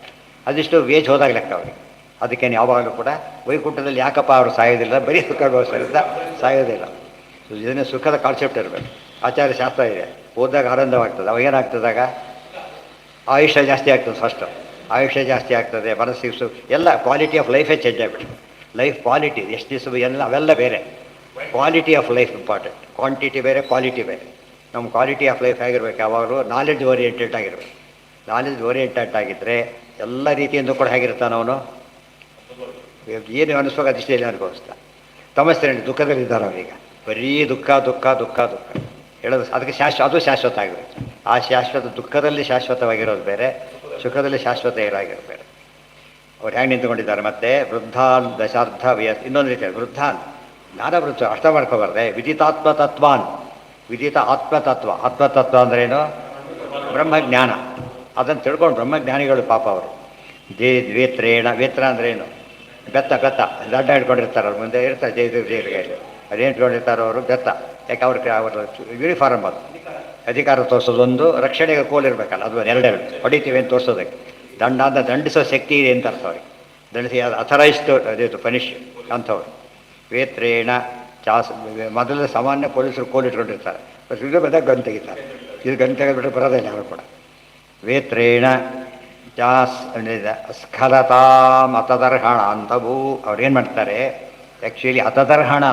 ಅದಿಷ್ಟು ಏಜ್ ಹೋದಾಗ ಲೆಕ್ಕ ಅವ್ರಿಗೆ ಅದಕ್ಕೇನು ಯಾವಾಗಲೂ ಕೂಡ ವೈಕುಂಠದಲ್ಲಿ ಯಾಕಪ್ಪ ಅವರು ಸಾಯೋದಿಲ್ಲ, ಬರೀ ಸುಖ ಅನುಭವಿಸೋದ್ರಿಂದ ಸಾಯೋದಿಲ್ಲ. ಇದನ್ನೇ ಸುಖದ ಕಾನ್ಸೆಪ್ಟ್ ಇರಬೇಕು. ಆಚಾರ್ಯ ಶಾಸ್ತ್ರ ಇದೆ, ಓದಿದಾಗ ಆನಂದವಾಗ್ತದೆ. ಅವಾಗ ಏನಾಗ್ತದಾಗ ಆಯುಷ್ಯ ಜಾಸ್ತಿ ಆಗ್ತದೆ. ಫಸ್ಟು ಆಯುಷ್ಯ ಜಾಸ್ತಿ ಆಗ್ತದೆ, ಮನಸ್ಸಿಗೆ ಎಲ್ಲ ಕ್ವಾಲಿಟಿ ಆಫ್ ಲೈಫೇ ಚೇಂಜ್ ಆಗಿಬಿಟ್ಟು. ಲೈಫ್ ಕ್ವಾಲಿಟಿ ಎಷ್ಟು ದಿವಸ ಎಲ್ಲ ಅವೆಲ್ಲ ಬೇರೆ. Quality of life important. Quantity ಬೇರೆ, ಕ್ವಾಲಿಟಿ ಬೇರೆ. ನಮ್ಮ ಕ್ವಾಲಿಟಿ ಆಫ್ ಲೈಫ್ ಆಗಿರ್ಬೇಕು ಯಾವಾಗಲೂ ನಾಲೆಡ್ಜ್ ಓರಿಯೆಂಟೆಡ್ ಆಗಿರ್ಬೇಕು. ನಾಲೆಡ್ಜ್ ಓರಿಯೆಂಟೆಡ್ ಆಗಿದ್ದರೆ ಎಲ್ಲ ರೀತಿಯಿಂದ ಕೂಡ ಹೇಗಿರ್ತಾನೆ ಅವನು, ಏನು ಅನಿಸ್ಬೇಕು ಅದಿಷ್ಟೇ ಅನುಭವಿಸ್ತಾ. ತಮಸ್ಸೆ ದುಃಖದಲ್ಲಿದ್ದಾರೆ ಅವರೀಗ, ಬರೀ ದುಃಖ ದುಃಖ ದುಃಖ ದುಃಖ ಹೇಳೋದು. ಅದಕ್ಕೆ ಅದು ಶಾಶ್ವತ ಆಗಿರುತ್ತೆ. ಆ ಶಾಶ್ವತ ದುಃಖದಲ್ಲಿ ಶಾಶ್ವತವಾಗಿರೋದು ಬೇರೆ, ಸುಖದಲ್ಲಿ ಶಾಶ್ವತ ಇರಾಗಿರೋದು ಬೇರೆ. ಅವ್ರು ಹೆಂಗೆ ನಿಂತ್ಕೊಂಡಿದ್ದಾರೆ. ಮತ್ತೆ ವೃದ್ಧಾನ್ ದಶಾರ್ಧ ಇನ್ನೊಂದು ರೀತಿ ವೃದ್ಧಾನ್ ಜ್ಞಾನ ವೃದ್ಧ ಅರ್ಥ ಮಾಡ್ಕೋಬಾರ್ದೆ. ವಿದಿತಾತ್ಮ ತತ್ವಾನ್, ವಿದಿತ ಆತ್ಮತತ್ವ. ಆತ್ಮತತ್ವ ಅಂದ್ರೇನು? ಬ್ರಹ್ಮಜ್ಞಾನ. ಅದನ್ನು ತಿಳ್ಕೊಂಡು ಬ್ರಹ್ಮಜ್ಞಾನಿಗಳು ಪಾಪ ಅವರು. ವೇತ್ರೇಣ, ವೇತ್ರ ಅಂದ್ರೇನು? ಬೆತ್ತ ಬೆತ್ತ ದಡ್ಡ ಇಟ್ಕೊಂಡಿರ್ತಾರೆ ಅವ್ರು, ಮುಂದೆ ಇರ್ತಾರೆ ಜೈರಿಗೆ. ಅದೇನು ಇಟ್ಕೊಂಡಿರ್ತಾರೋ ಅವರು ಬೆತ್ತ. ಯಾಕೆ ಅವ್ರ ಯೂನಿಫಾರ್ಮ್ ಅದು. ಅಧಿಕಾರ ತೋರಿಸೋದೊಂದು, ರಕ್ಷಣೆಗೆ ಕೋಲಿರ್ಬೇಕಲ್ಲ, ಅದು ಎರಡೆರಡು ಹೊಡಿತೀವಿ ಅಂತ ತೋರಿಸೋದಕ್ಕೆ. ದಂಡ ಅಂತ ದಂಡಿಸೋ ಶಕ್ತಿ ಇದೆ ಅಂತ ಅರ್ಥ ಅವ್ರಿಗೆ. ದಂಡಿಸಿ ಅದು ಅಥರೈಸ್ಡ್ ಅದೇತು ಫನಿಷ್ ಅಂಥವ್ರು. ವೇತ್ರೇಣ ಚಾಸ್. ಮೊದಲು ಸಾಮಾನ್ಯ ಪೊಲೀಸರು ಕೋಲಿಟ್ಕೊಂಡಿರ್ತಾರೆ, ಇದು ಬಂದಾಗ ಗನ್ ತೆಗಿತಾರೆ. ಇದು ಗನ್ ತೆಗೆದ್ಬಿಟ್ರೆ ಬರೋದಿಲ್ಲ ಅವರು ಕೂಡ. ವೇತ್ರೇಣ ಜಾಸ್ ಸ್ಖಲತಾಂ ಅತದರ್ಹಣ ಅಂತಭೂ. ಅವ್ರೇನು ಮಾಡ್ತಾರೆ ಆ್ಯಕ್ಚುಲಿ ಅತದರ್ಹಣ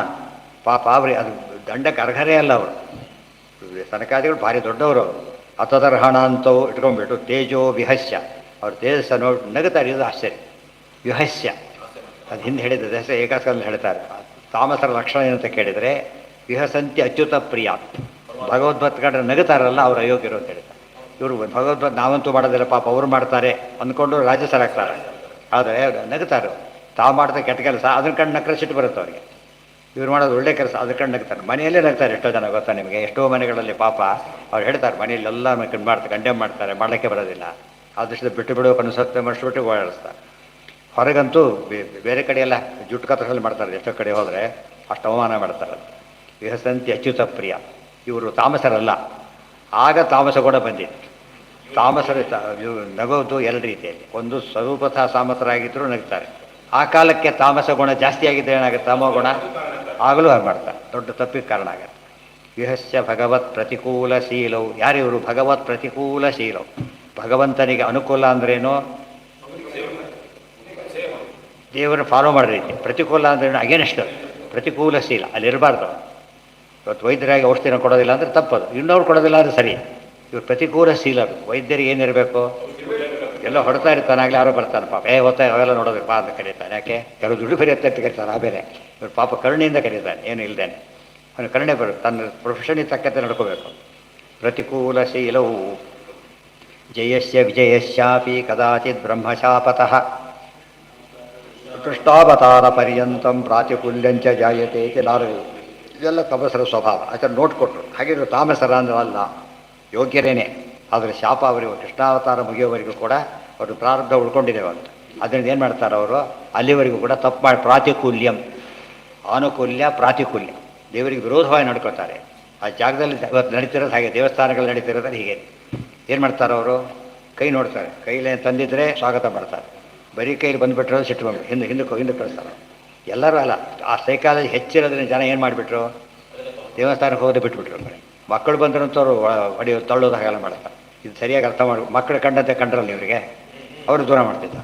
ಪಾಪ ಅವ್ರಿಗೆ ಅದು ದಂಡಕ್ಕೆ ಅರ್ಹರೇ ಅಲ್ಲ ಅವರು. ಸನಕಾದಿಗಳು ಭಾರಿ ದೊಡ್ಡವರು. ಅತದರ್ಹಣ ಅಂತವು ಇಟ್ಕೊಂಡ್ಬಿಟ್ಟು ತೇಜೋ ವಿಹಸ್ಯ, ಅವ್ರ ತೇಜಸ್ಸ ನೋಡಿ ನಗುತ್ತಾರೆ. ಇದು ಆಶ್ಚರ್ಯ. ವಿಹಸ್ಯ ಅದು ಹಿಂದೆ ಹೇಳಿದ ದಶ ಏಕಾಸ್ಕಂದಲ್ಲಿ ಹೇಳ್ತಾರೆ. ತಾಮಸರ ಲಕ್ಷಣ ಏನಂತ ಕೇಳಿದರೆ ವಿಹಸಂತಿ ಅಚ್ಯುತ ಪ್ರಿಯ. ಭಗವದ್ಭಕ್ತರು ನಗುತ್ತಾರಲ್ಲ ಅವ್ರು ಅಯೋಗ್ಯರು ಅಂತ ಹೇಳ್ತಾರೆ. ಇವರು ಭಗವದ್ಭಕ್ತ ನಾವಂತೂ ಮಾಡೋದಿಲ್ಲ ಪಾಪ ಅವ್ರು ಮಾಡ್ತಾರೆ ಅಂದ್ಕೊಂಡು ರಾಜ್ಯಸರಾಗ್ತಾರೆ. ಆದರೆ ನಗುತ್ತಾರೆ. ತಾವು ಮಾಡಿದ ಕೆಟ್ಟ ಕೆಲಸ ಅದನ್ನ ಕಂಡು ನಕ್ಕರೆ ಸಿಟ್ಟು ಬರುತ್ತೆ ಅವರಿಗೆ. ಇವ್ರು ಮಾಡೋದು ಒಳ್ಳೆ ಕೆಲಸ ಅದ್ರ ಕಂಡು ನಗ್ತಾರೆ. ಮನೆಯಲ್ಲೇ ನಗ್ತಾರೆ ಎಷ್ಟೋ ಜನ ಗೊತ್ತಾ ನಿಮಗೆ. ಎಷ್ಟೋ ಮನೆಗಳಲ್ಲಿ ಪಾಪ ಅವ್ರು ಹೇಳ್ತಾರೆ ಮನೆಯಲ್ಲೆಲ್ಲ ಮಾಡ್ತಾರೆ, ಕಂಡೆಮ್ ಮಾಡ್ತಾರೆ, ಮಾಡೋಕ್ಕೆ ಬರೋದಿಲ್ಲ. ಆದಷ್ಟು ಬಿಟ್ಟು ಬಿಡೋಕೆ ಅನಿಸುತ್ತೆ, ಮನುಷ್ಯಬಿಟ್ಟು ಓಡಾಡಿಸ್ತಾರೆ. ಹೊರಗಂತೂ ಬೇರೆ ಕಡೆ ಎಲ್ಲ ಜುಟ್ಟು ಕತ್ತರಲ್ಲಿ ಮಾಡ್ತಾರೆ. ಎಷ್ಟೋ ಕಡೆ ಹೋದರೆ ಅಷ್ಟು ಅವಮಾನ ಮಾಡ್ತಾರೆ. ವಿಹಸಂತಿ ಅಚ್ಯುತ ಪ್ರಿಯ. ಇವರು ತಾಮಸರಲ್ಲ. ಆಗ ತಾಮಸ ಕೂಡ ಬಂದಿತ್ತು. ತಾಮಸರು ನಗೋದು ಎರಡು ರೀತಿಯಲ್ಲಿ. ಒಂದು ಸ್ವರೂಪತಃ ಸಾಮಸರಾಗಿದ್ದರೂ ನಗ್ತಾರೆ. ಆ ಕಾಲಕ್ಕೆ ತಾಮಸ ಗುಣ ಜಾಸ್ತಿ ಆಗಿದ್ದರೆ ಏನಾಗುತ್ತೆ, ತಮೋ ಗುಣ ಆಗಲೂ ಹಾಗೆ ಮಾಡ್ತಾರೆ. ದೊಡ್ಡ ತಪ್ಪಿಗೆ ಕಾರಣ ಆಗುತ್ತೆ. ವಿಹಸ್ಯ ಭಗವತ್ ಪ್ರತಿಕೂಲಶೀಲವು. ಯಾರಿವರು? ಭಗವತ್ ಪ್ರತಿಕೂಲಶೀಲವು. ಭಗವಂತನಿಗೆ ಅನುಕೂಲ ಅಂದ್ರೇನು? ದೇವರನ್ನು ಫಾಲೋ ಮಾಡೋ ರೀತಿ. ಪ್ರತಿಕೂಲ ಅಂದ್ರೇನು? ಅಗೇನೆಸ್ಟ್. ಪ್ರತಿಕೂಲಶೀಲ ಅಲ್ಲಿರಬಾರ್ದು. ಇವತ್ತು ವೈದ್ಯರಾಗಿ ಔಷಧಿನ ಕೊಡೋದಿಲ್ಲ ಅಂದರೆ ತಪ್ಪದು, ಇನ್ನೊರು ಕೊಡೋದಿಲ್ಲ ಅಂದರೆ ಸರಿ. ಇವ್ರು ಪ್ರತಿಕೂಲಶೀಲರು. ವೈದ್ಯರಿಗೆ ಏನಿರಬೇಕು? ಎಲ್ಲ ಹೊಡ್ತಾ ಇರ್ತಾನಾಗಲೇ ಯಾರೋ ಬರ್ತಾನೆ ಪಾಪ, ಓದ್ತಾ ಅವೆಲ್ಲ ನೋಡೋದಕ್ಕೆ ಅಂತ ಕರೀತಾನೆ. ಯಾಕೆ? ಕೆಲವು ದುಡ್ಡು ಬರೆಯುತ್ತೆ ಅಂತ ಕರೀತಾರೆ. ಆ ಬೇರೆ ಇವ್ರು ಪಾಪ ಕರುಣೆಯಿಂದ ಕರೀತಾನೆ, ಏನು ಇಲ್ಲದೇನೆ. ಅವನು ಕರುಣೆ ಬರುತ್ತೆ. ತನ್ನ ಪ್ರೊಫೆಷನಿಗೆ ತಕ್ಕಂತೆ ನಡ್ಕೋಬೇಕು. ಪ್ರತಿಕೂಲಶೀಲವು ಜಯಸ್ಯ ವಿಜಯಶ್ಯಾಪಿ ಕದಾಚಿತ್ ಬ್ರಹ್ಮಶಾಪತಃ ಕೃಷ್ಣಾವತಾರ ಪರ್ಯಂತಂ ಪ್ರಾತಿಕೂಲ್ಯಂಚ ಜಾಯತೆ ಲಾರವು. ಇದೆಲ್ಲ ತಮಸರ ಸ್ವಭಾವ. ಅದನ್ನು ನೋಟ್ ಕೊಟ್ಟರು. ಹಾಗೆ ತಾಮಸರ ಅಲ್ಲ, ಯೋಗ್ಯರೇನೆ. ಆದರೆ ಶಾಪ ಅವರಿಗೂ ಕೃಷ್ಣಾವತಾರ ಮುಗಿಯೋವರೆಗೂ ಕೂಡ ಅವರು ಪ್ರಾರಬ್ಧ ಉಳ್ಕೊಂಡಿದ್ದೇವೆ ಅಂತ. ಅದರಿಂದ ಏನು ಮಾಡ್ತಾರೆ ಅವರು? ಅಲ್ಲಿವರೆಗೂ ಕೂಡ ತಪ್ಪು ಮಾಡಿ ಪ್ರಾತಿಕೂಲ್ಯಂ, ಆನುಕೂಲ್ಯ ಪ್ರಾತಿಕೂಲ್ಯ, ದೇವರಿಗೆ ವಿರೋಧವಾಗಿ ನಡ್ಕೋತಾರೆ. ಆ ಜಾಗದಲ್ಲಿ ಇವತ್ತು ನಡೀತಿರೋದು ಹಾಗೆ. ದೇವಸ್ಥಾನಗಳು ನಡೀತಿರೋದ್ರೆ ಹೀಗೆ. ಏನು ಮಾಡ್ತಾರೆ ಅವರು? ಕೈ ನೋಡ್ತಾರೆ. ಕೈಲೇ ತಂದಿದ್ದರೆ ಸ್ವಾಗತ ಮಾಡ್ತಾರೆ. ಬರೀ ಕೈಲಿ ಬಂದುಬಿಟ್ರೆ ಸಿಟ್ಕೊಂಡು ಹಿಂದೆ ಕಳಿಸ್ತಾರೆ. ಎಲ್ಲರೂ ಅಲ್ಲ. ಆ ಸೈಕಾಲಜಿ ಹೆಚ್ಚಿರೋದ್ರಿಂದ ಜನ ಏನು ಮಾಡಿಬಿಟ್ರು? ದೇವಸ್ಥಾನಕ್ಕೆ ಹೋಗೋದು ಬಿಟ್ಬಿಟ್ರು. ಮಕ್ಕಳು ಬಂದ್ರಂಥವ್ರು ಹೊಡೆಯೋದು ತಳ್ಳೋದು ಹಾಗೆಲ್ಲ ಮಾಡ್ತಾರೆ. ಇದು ಸರಿಯಾಗಿ ಅರ್ಥ ಮಾಡಿ. ಮಕ್ಕಳು ಕಂಡಂತೆ ಕಂಡ್ರಲ್ಲ ಇವರಿಗೆ, ಅವರು ದೂರ ಮಾಡ್ತಿದ್ದ.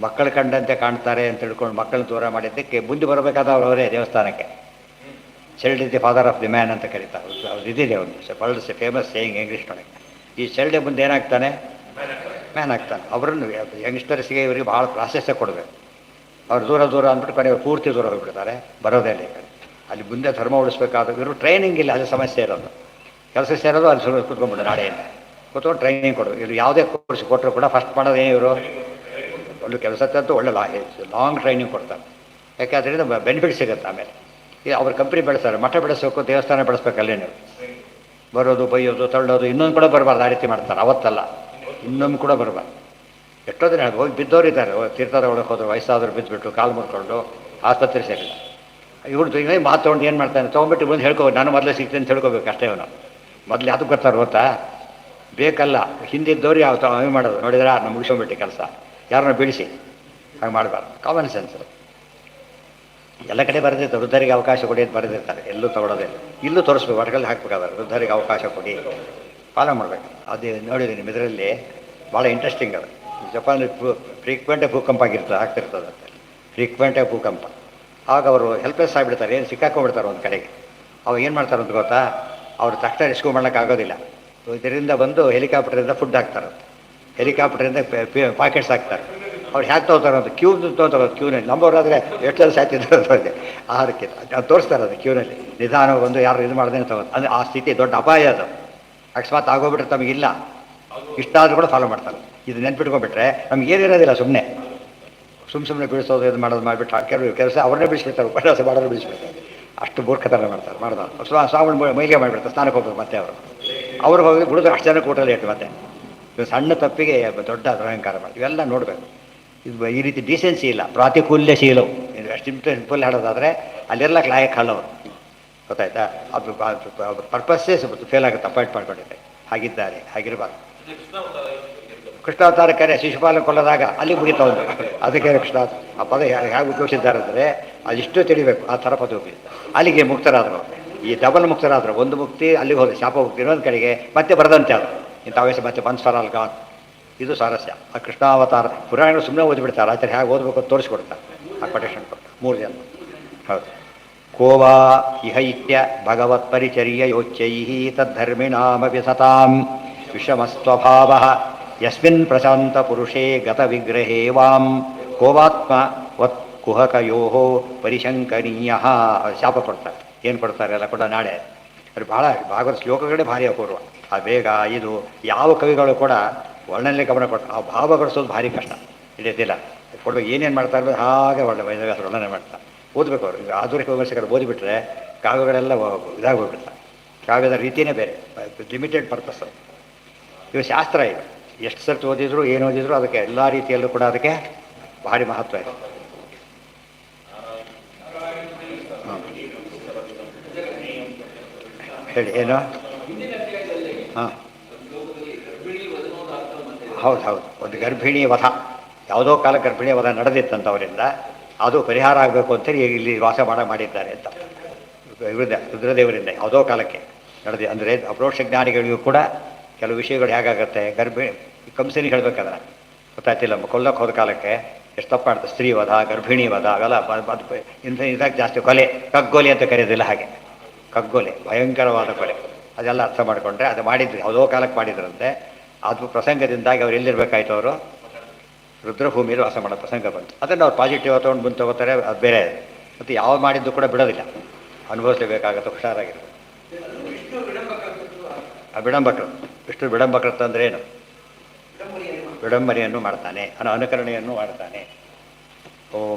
ಮಕ್ಕಳು ಕಂಡಂತೆ ಕಾಣ್ತಾರೆ ಅಂತ ತಿಳ್ಕೊಂಡು ಮಕ್ಕಳನ್ನ ದೂರ ಮಾಡಿದ್ದಕ್ಕೆ ಮುಂದೆ ಬರಬೇಕಾದವ್ರು ಅವರೇ ದೇವಸ್ಥಾನಕ್ಕೆ. Child is the father of the man ಅಂತ ಕರೀತಾರೆ. ಅವ್ರು ಇದಿದೆ ಒಂದು ವರ್ಲ್ಡ್ ಫೇಮಸ್ ಸೇಯಿಂಗ್ ಇಂಗ್ಲೀಷ್ನೊಳಗೆ. ಈ ಚೈಲ್ಡೇ ಮುಂದೆ ಏನಾಗ್ತಾನೆ? ಮ್ಯಾನ್ ಆಗ್ತಾನೆ. ಅವರನ್ನು ಯಂಗ್ಸ್ಟರ್ಸ್ಗೆ ಇವರಿಗೆ ಭಾಳ ಪ್ರಾಶಸ್ತ್ಯ ಕೊಡಬೇಕು. ಅವ್ರು ದೂರ ಅಂದ್ಬಿಟ್ಟು ಕೊನೆಯವ್ರು ಪೂರ್ತಿ ದೂರ ಹೋಗ್ಬಿಡ್ತಾರೆ, ಬರೋದೇ ಇಲ್ಲ. ಅಲ್ಲಿ ಮುಂದೆ ಧರ್ಮ ಉಳಿಸ್ಬೇಕಾದ ಇವರು ಟ್ರೈನಿಂಗ್ ಇಲ್ಲ, ಅದು ಸಮಸ್ಯೆ ಇರೋದು. ಕೆಲಸ ಸೇರೋದು ಅಲ್ಲಿ ಸುರು ಕೂತ್ಕೊಂಡ್ಬಿಟ್ಟು ನಾಳೆಯಿಂದ ಕೂತ್ಕೊಂಡು ಟ್ರೈನಿಂಗ್ ಕೊಡೋದು. ಇವರು ಯಾವುದೇ ಕೋರ್ಸ್ ಕೊಟ್ಟರು ಕೂಡ ಫಸ್ಟ್ ಮಾಡೋದೇ ಇವರು ಒಂದು ಕೆಲಸಕ್ಕಂತೂ ಒಳ್ಳೆ ಲಾಂಗ್ ಟ್ರೈನಿಂಗ್ ಕೊಡ್ತಾರೆ. ಯಾಕೆ? ಅದರಿಂದ ಬೆನಿಫಿಟ್ ಸಿಗುತ್ತೆ. ಆಮೇಲೆ ಅವ್ರ ಕಂಪ್ನಿ ಬೆಳೆಸ್ತಾರೆ. ಮಠ ಬೆಳೆಸಬೇಕು, ದೇವಸ್ಥಾನ ಬೆಳೆಸ್ಬೇಕಲ್ಲೇ ನೀವು. ಬರೋದು, ಬೈಯೋದು, ತಳ್ಳೋದು, ಇನ್ನೊಂದು ಕೂಡ ಬರಬಾರ್ದು. ಆ ರೀತಿ ಮಾಡ್ತಾರೆ. ಅವತ್ತಲ್ಲ, ಇನ್ನೊಂದು ಕೂಡ ಬರಬಾರ್ದು. ಎಷ್ಟೋ ದಿನ ಹೋಗಿ ಬಿದ್ದವ್ರು ಇದ್ದಾರೆ. ತೀರ್ಥದ ಒಳಗೆ ಹೋದ್ರು, ವಯಸ್ಸಾದ್ರು ಬಿದ್ದುಬಿಟ್ಟು ಕಾಲು ಮುರ್ಕೊಂಡು ಆಸ್ಪತ್ರೆ ಸೇರಿಲ್ಲ. ಇವ್ರದ್ದು ಇನ್ನೇ ಮಾತು ತೊಗೊಂಡು ಏನು ಮಾಡ್ತಾನೆ? ತೊಗೊಂಡ್ಬಿಟ್ಟು ಬಂದು ಹೇಳ್ಕೋ, ನಾನು ಮೊದಲೇ ಸಿಗ್ತೀನಿ ಅಂತ ಹೇಳ್ಕೋಬೇಕು ಅಷ್ಟೇ. ಅವನು ಮೊದಲು ಅದಕ್ಕೆ ಬರ್ತಾರೆ ಗೊತ್ತಾ? ಬೇಕಲ್ಲ, ಹಿಂದಿದ್ದವ್ರು ಯಾವ ಮಾಡೋದು ನೋಡಿದ್ರೆ ನಾವು ಮುಗಿಸ್ಕೊಂಡ್ಬಿಟ್ಟು ಕೆಲಸ ಯಾರನ್ನ ಬೀಳಿಸಿ ಹಾಗೆ ಮಾಡಬಾರ್ದು. Common sense. ಎಲ್ಲ ಕಡೆ ಬರೆದಿರ್ತಾರೆ, ವೃದ್ಧರಿಗೆ ಅವಕಾಶ ಕೊಡಿ ಅಂತ ಬರೆದಿರ್ತಾರೆ, ಎಲ್ಲೂ ತಗೊಳ್ಳೋದಿಲ್ಲ. ಇಲ್ಲೂ ತೋರಿಸ್ಬೇಕು, ಹೊರಗಲ್ಲಿ ಹಾಕ್ಬೇಕಾದ್ರೆ ವೃದ್ಧರಿಗೆ ಅವಕಾಶ ಕೊಡಿ, ಫಾಲೋ ಮಾಡಬೇಕು. ಅದು ನೋಡಿದ್ದೀನಿ ಇದರಲ್ಲಿ ಭಾಳ ಇಂಟ್ರೆಸ್ಟಿಂಗ್ ಅದು. ಜಪಾನಲ್ಲಿ ಫ್ರೀಕ್ವೆಂಟಾಗಿ ಭೂಕಂಪ ಆಗ್ತಿರ್ತದೆ ಅಂತ, ಫ್ರೀಕ್ವೆಂಟಾಗಿ ಭೂಕಂಪ. ಆಗ ಅವರು ಹೆಲ್ಪ್ಲೆಸ್ ಆಗಿಬಿಡ್ತಾರೆ, ಏನು ಸಿಕ್ಕಾಕೊಂಡ್ಬಿಡ್ತಾರೆ ಒಂದು ಕಡೆಗೆ. ಅವಾಗ ಏನು ಮಾಡ್ತಾರೆ ಅಂತ ಗೊತ್ತಾ, ಅವರು ತಕ್ಷಣ ರೆಸ್ಕ್ಯೂ ಮಾಡೋಕ್ಕಾಗೋದಿಲ್ಲ. ಇದರಿಂದ ಬಂದು ಹೆಲಿಕಾಪ್ಟರಿಂದ ಫುಡ್ ಹಾಕ್ತಾರಂತೆ, ಹೆಲಿಕಾಪ್ಟರಿಂದ ಪಾಕೆಟ್ಸ್ ಹಾಕ್ತಾರೆ. ಅವ್ರು ಹ್ಯಾಕೆ ತೊಗೋತಾರೆ ಅಂತ ತೊಗೋತಾರೆ ಕ್ಯೂನಲ್ಲಿ. ನಮ್ಮವರಾದರೆ ಎಷ್ಟು ಜನ ಸಾಯ್ತಿದ್ದಾರೆ ಆಹಾರಕ್ಕೆ. ಅದು ತೋರಿಸ್ತಾರೆ ಅದು ಕ್ಯೂನಲ್ಲಿ ನಿಧಾನ ಬಂದು ಯಾರು ಇದು ಮಾಡ್ದೇ ತಗೋದು. ಅಂದರೆ ಆ ಸ್ಥಿತಿ ದೊಡ್ಡ ಅಪಾಯ ಅದು. ಅಕಸ್ಮಾತ್ ಆಗೋಗ್ಬಿಟ್ರೆ ತಮಗಿಲ್ಲ, ಇಷ್ಟಾದರೂ ಕೂಡ ಫಾಲೋ ಮಾಡ್ತಾರೆ. ಇದು ನೆನ್ಪಿಟ್ಕೊಂಡ್ಬಿಟ್ರೆ ನಮ್ಗೆ ಏನಿರೋದಿಲ್ಲ. ಸುಮ್ಮನೆ ಬೀಳಿಸೋದು ಇದು ಮಾಡೋದು ಮಾಡಿಬಿಟ್ಟು ಕೆಲವು ಕೆಲಸ ಅವ್ರನ್ನೇ ಬಿಡಿಸ್ಬಿಡ್ತಾರೆ, ಉಪನ್ಯಾಸ ಮಾಡೋರು ಬಿಡಿಸ್ಬಿಡ್ತಾರೆ. ಅಷ್ಟು ಮೂರ್ಖತನ ಮಾಡ್ತಾರೆ. ಸ್ವಾಮಿ ಮೈಲಿಗೆ ಮಾಡಿಬಿಡ್ತಾರೆ, ಸ್ನಾನಕ್ಕೆ ಹೋಗ್ಬೇಕು ಮತ್ತೆ ಅವ್ರಿಗೆ ಹೋಗಿ ಬಿಡೋದು ಅಷ್ಟು ಜನಕ್ಕೆ ಊಟ ಲೇಟ್. ಮತ್ತೆ ಸಣ್ಣ ತಪ್ಪಿಗೆ ದೊಡ್ಡ ಅಹಂಕಾರ ಮಾಡಿ ಇವೆಲ್ಲ ನೋಡಬೇಕು. ಇದು ಈ ರೀತಿ ಡಿಸೆನ್ಸಿ ಇಲ್ಲ, ಪ್ರಾತಿಕೂಲ್ಯಶೀಲವು. ಇದು ಸಿಂಪಲ್ ಹೇಳೋದಾದರೆ ಅಲ್ಲೆಲ್ಲ ಲಾಯಕ್ ಹಳ್ಳವರು, ಗೊತ್ತಾಯ್ತಾ? ಅದು ಪರ್ಪಸ್ಸೇ ಫೇಲ್ ಆಗುತ್ತೆ, ಅಪಾಯಿಂಟ್ ಮಾಡ್ಕೊಂಡಿದ್ದೆ. ಹಾಗಿದ್ದಾರೆ, ಹಾಗಿರಬಾರ್ದು. ಕೃಷ್ಣಾವತಾರ ಕರೆ ಶಿಶುಪಾಲ ಕೊಲ್ಲದಾಗ ಅಲ್ಲಿ ಮುಗಿತಾ ಒಂದು ಅದಕ್ಕೆ ಕೃಷ್ಣ ಆ ಪದ ಹೇಗೆ ಉಪಯೋಗಿಸಿದ್ದಾರೆ ಅಂದರೆ ಅದಿಷ್ಟು ತಿಳಿಬೇಕು. ಆ ಥರ ಪದ ಉಪಯೋಗಿಸಿದ್ದಾರೆ. ಅಲ್ಲಿಗೆ ಮುಕ್ತರಾದರು. ಈ ಡಬಲ್ ಮುಕ್ತರಾದರು. ಒಂದು ಮುಕ್ತಿ ಅಲ್ಲಿಗೆ ಹೋದ ಶಾಪ ಮುಕ್ತಿ, ಇನ್ನೊಂದು ಕಡೆಗೆ ಮತ್ತೆ ಬರದಂತೆ ಅದು ಇಂಥ ವಯಸ್ಸು ಮತ್ತೆ ಬನ್ಸ್ಫರಾಲ್ ಗಾನ್. ಇದು ಸ್ವಾರಸ್ಯ. ಆ ಕೃಷ್ಣಾವತಾರ ಪುರಾಣಗಳು ಸುಮ್ಮನೆ ಓದಿಬಿಡ್ತಾರೆ, ಆಚೆ ಹೇಗೆ ಓದಬೇಕು ಅಂತ ತೋರಿಸ್ಕೊಡ್ತಾರೆ. ಆ ಕೊಟೇಶನ್ ಕೊಡ್ತಾರೆ 3 ಜನ. ಹೌದು. ಕೋವಾ ಇಹ ಇತ್ಯ ಭಗವತ್ ಪರಿಚರ್ಯ ಯೋಚ್ಯೈ ತದ್ಧರ್ಮಿಣಾಮಪಿ ಸತಾಂ ವಿಷಮಸ್ವಭಾವ ಯಸ್ಮಿನ್ ಪ್ರಶಾಂತ ಪುರುಷೇ ಗತ ವಿಗ್ರಹೇ ವಾಂ ಕೋವಾತ್ಮ ವತ್ ಕುಹಕಯೋ ಪರಿಶಂಕನೀಯ. ಶಾಪ ಕೊಡ್ತಾರೆ. ಏನು ಕೊಡ್ತಾರೆ ಎಲ್ಲ ಕೂಡ ನಾಳೆ ಅದು ಭಾಳ ಭಾಗವತ ಶ್ಲೋಕಗಳೇ ಭಾರಿ ಅಪೂರ್ವ. ಆ ಬೇಗ ಇದು ಯಾವ ಕವಿಗಳು ಕೂಡ ವರ್ಣನೆ ಗಮನ ಕೊಡ್ತಾರೆ. ಆ ಭಾವ ಗಳಿಸೋದು ಭಾರಿ ಕಷ್ಟ. ಹಿಡಿಯೋದಿಲ್ಲ ಕೊಡ್ಬೇಕು. ಏನೇನು ಮಾಡ್ತಾ ಇರೋದು ಹಾಗೆ ಒಳ್ಳೆ ವೇದವ್ಯಾಸ ವರ್ಣನೆ ಮಾಡ್ತಾರೆ. ಓದಬೇಕು ಅವರು. ಈಗ ಆಧುನಿಕ ವಿಮರ್ಶಕರು ಓದಿಬಿಟ್ರೆ ಕಾವ್ಯಗಳೆಲ್ಲ ಇದಾಗಿ ಹೋಗ್ಬಿಡ್ತಾರೆ. ಕಾವ್ಯದ ರೀತಿಯೇ ಬೇರೆ, ಲಿಮಿಟೆಡ್ ಪರ್ಪಸ್. ಇವು ಶಾಸ್ತ್ರ. ಈಗ ಎಷ್ಟು ಸರ್ತಿ ಓದಿದ್ರು ಏನು ಓದಿದ್ರು ಅದಕ್ಕೆ ಎಲ್ಲ ರೀತಿಯಲ್ಲೂ ಕೂಡ ಅದಕ್ಕೆ ಭಾರಿ ಮಹತ್ವ ಇದೆ. ಹೇಳಿ ಏನು? ಹಾಂ, ಹೌದು. ಒಂದು ಗರ್ಭಿಣಿ ವಧ, ಯಾವುದೋ ಕಾಲ ಗರ್ಭಿಣಿ ವಧ ನಡೆದಿತ್ತಂತವರಿಂದ ಅದು ಪರಿಹಾರ ಆಗಬೇಕು ಅಂತೇಳಿ ಇಲ್ಲಿ ವಾಸ ಮಾಡಿದ್ದಾರೆ ಅಂತ ರುದ್ರದೇವರಿಂದ ಯಾವುದೋ ಕಾಲಕ್ಕೆ ನಡೆದಿ. ಅಂದರೆ ಅಪ್ರೋಕ್ಷ ಜ್ಞಾನಿಗಳಿಗೂ ಕೂಡ ಕೆಲವು ವಿಷಯಗಳು ಹೇಗಾಗುತ್ತೆ. ಕಂಸನಿಗೆ ಹೇಳಬೇಕಾದ್ರೆ ಗೊತ್ತಾಯ್ತಿಲ್ಲ, ಕೊಲ್ಲಕ್ಕೆ ಹೋದ ಕಾಲಕ್ಕೆ ಎಷ್ಟು ತಪ್ಪು ಮಾಡ್ತಾರೆ. ಸ್ತ್ರೀ ವಧ, ಗರ್ಭಿಣಿ ವಧ ಅವೆಲ್ಲ ಇದಾಗ ಜಾಸ್ತಿ ಕೊಲೆ, ಕಗ್ಗೊಲೆ ಅಂತ ಕರೆಯೋದಿಲ್ಲ. ಹಾಗೆ ಕಗ್ಗೊಲೆ ಭಯಂಕರವಾದ ಕೊಲೆ. ಅದೆಲ್ಲ ಅರ್ಥ ಮಾಡಿಕೊಂಡ್ರೆ ಅದು ಮಾಡಿದ್ರು, ಯಾವುದೋ ಕಾಲಕ್ಕೆ ಮಾಡಿದ್ರಂತೆ. ಅದು ಪ್ರಸಂಗದಿಂದಾಗಿ ಅವ್ರು ಎಲ್ಲಿರಬೇಕಾಯ್ತು, ಅವರು ರುದ್ರಭೂಮಿಯಲ್ಲಿ ವಾಸ ಮಾಡೋ ಪ್ರಸಂಗ ಬಂತು. ಅದನ್ನು ಅವ್ರು ಪಾಸಿಟಿವ್ ತೊಗೊಂಡು ಬಂದು ತಗೋತಾರೆ, ಅದು ಬೇರೆ. ಮತ್ತು ಯಾವ ಮಾಡಿದ್ದು ಕೂಡ ಬಿಡೋದಿಲ್ಲ, ಅನುಭವಿಸಲೇಬೇಕಾಗತ್ತೆ, ಹುಷಾರಾಗಿರ್ಬೇಕು. ಆ ವಿಡಂಬಕರು, ವಿಷ್ಣು ವಿಡಂಬಕೃತ ಅಂದರೆ ಏನು? ವಿಡಂಬನೆಯನ್ನು ಮಾಡ್ತಾನೆ, ಅನುಕರಣೆಯನ್ನು ಮಾಡ್ತಾನೆ.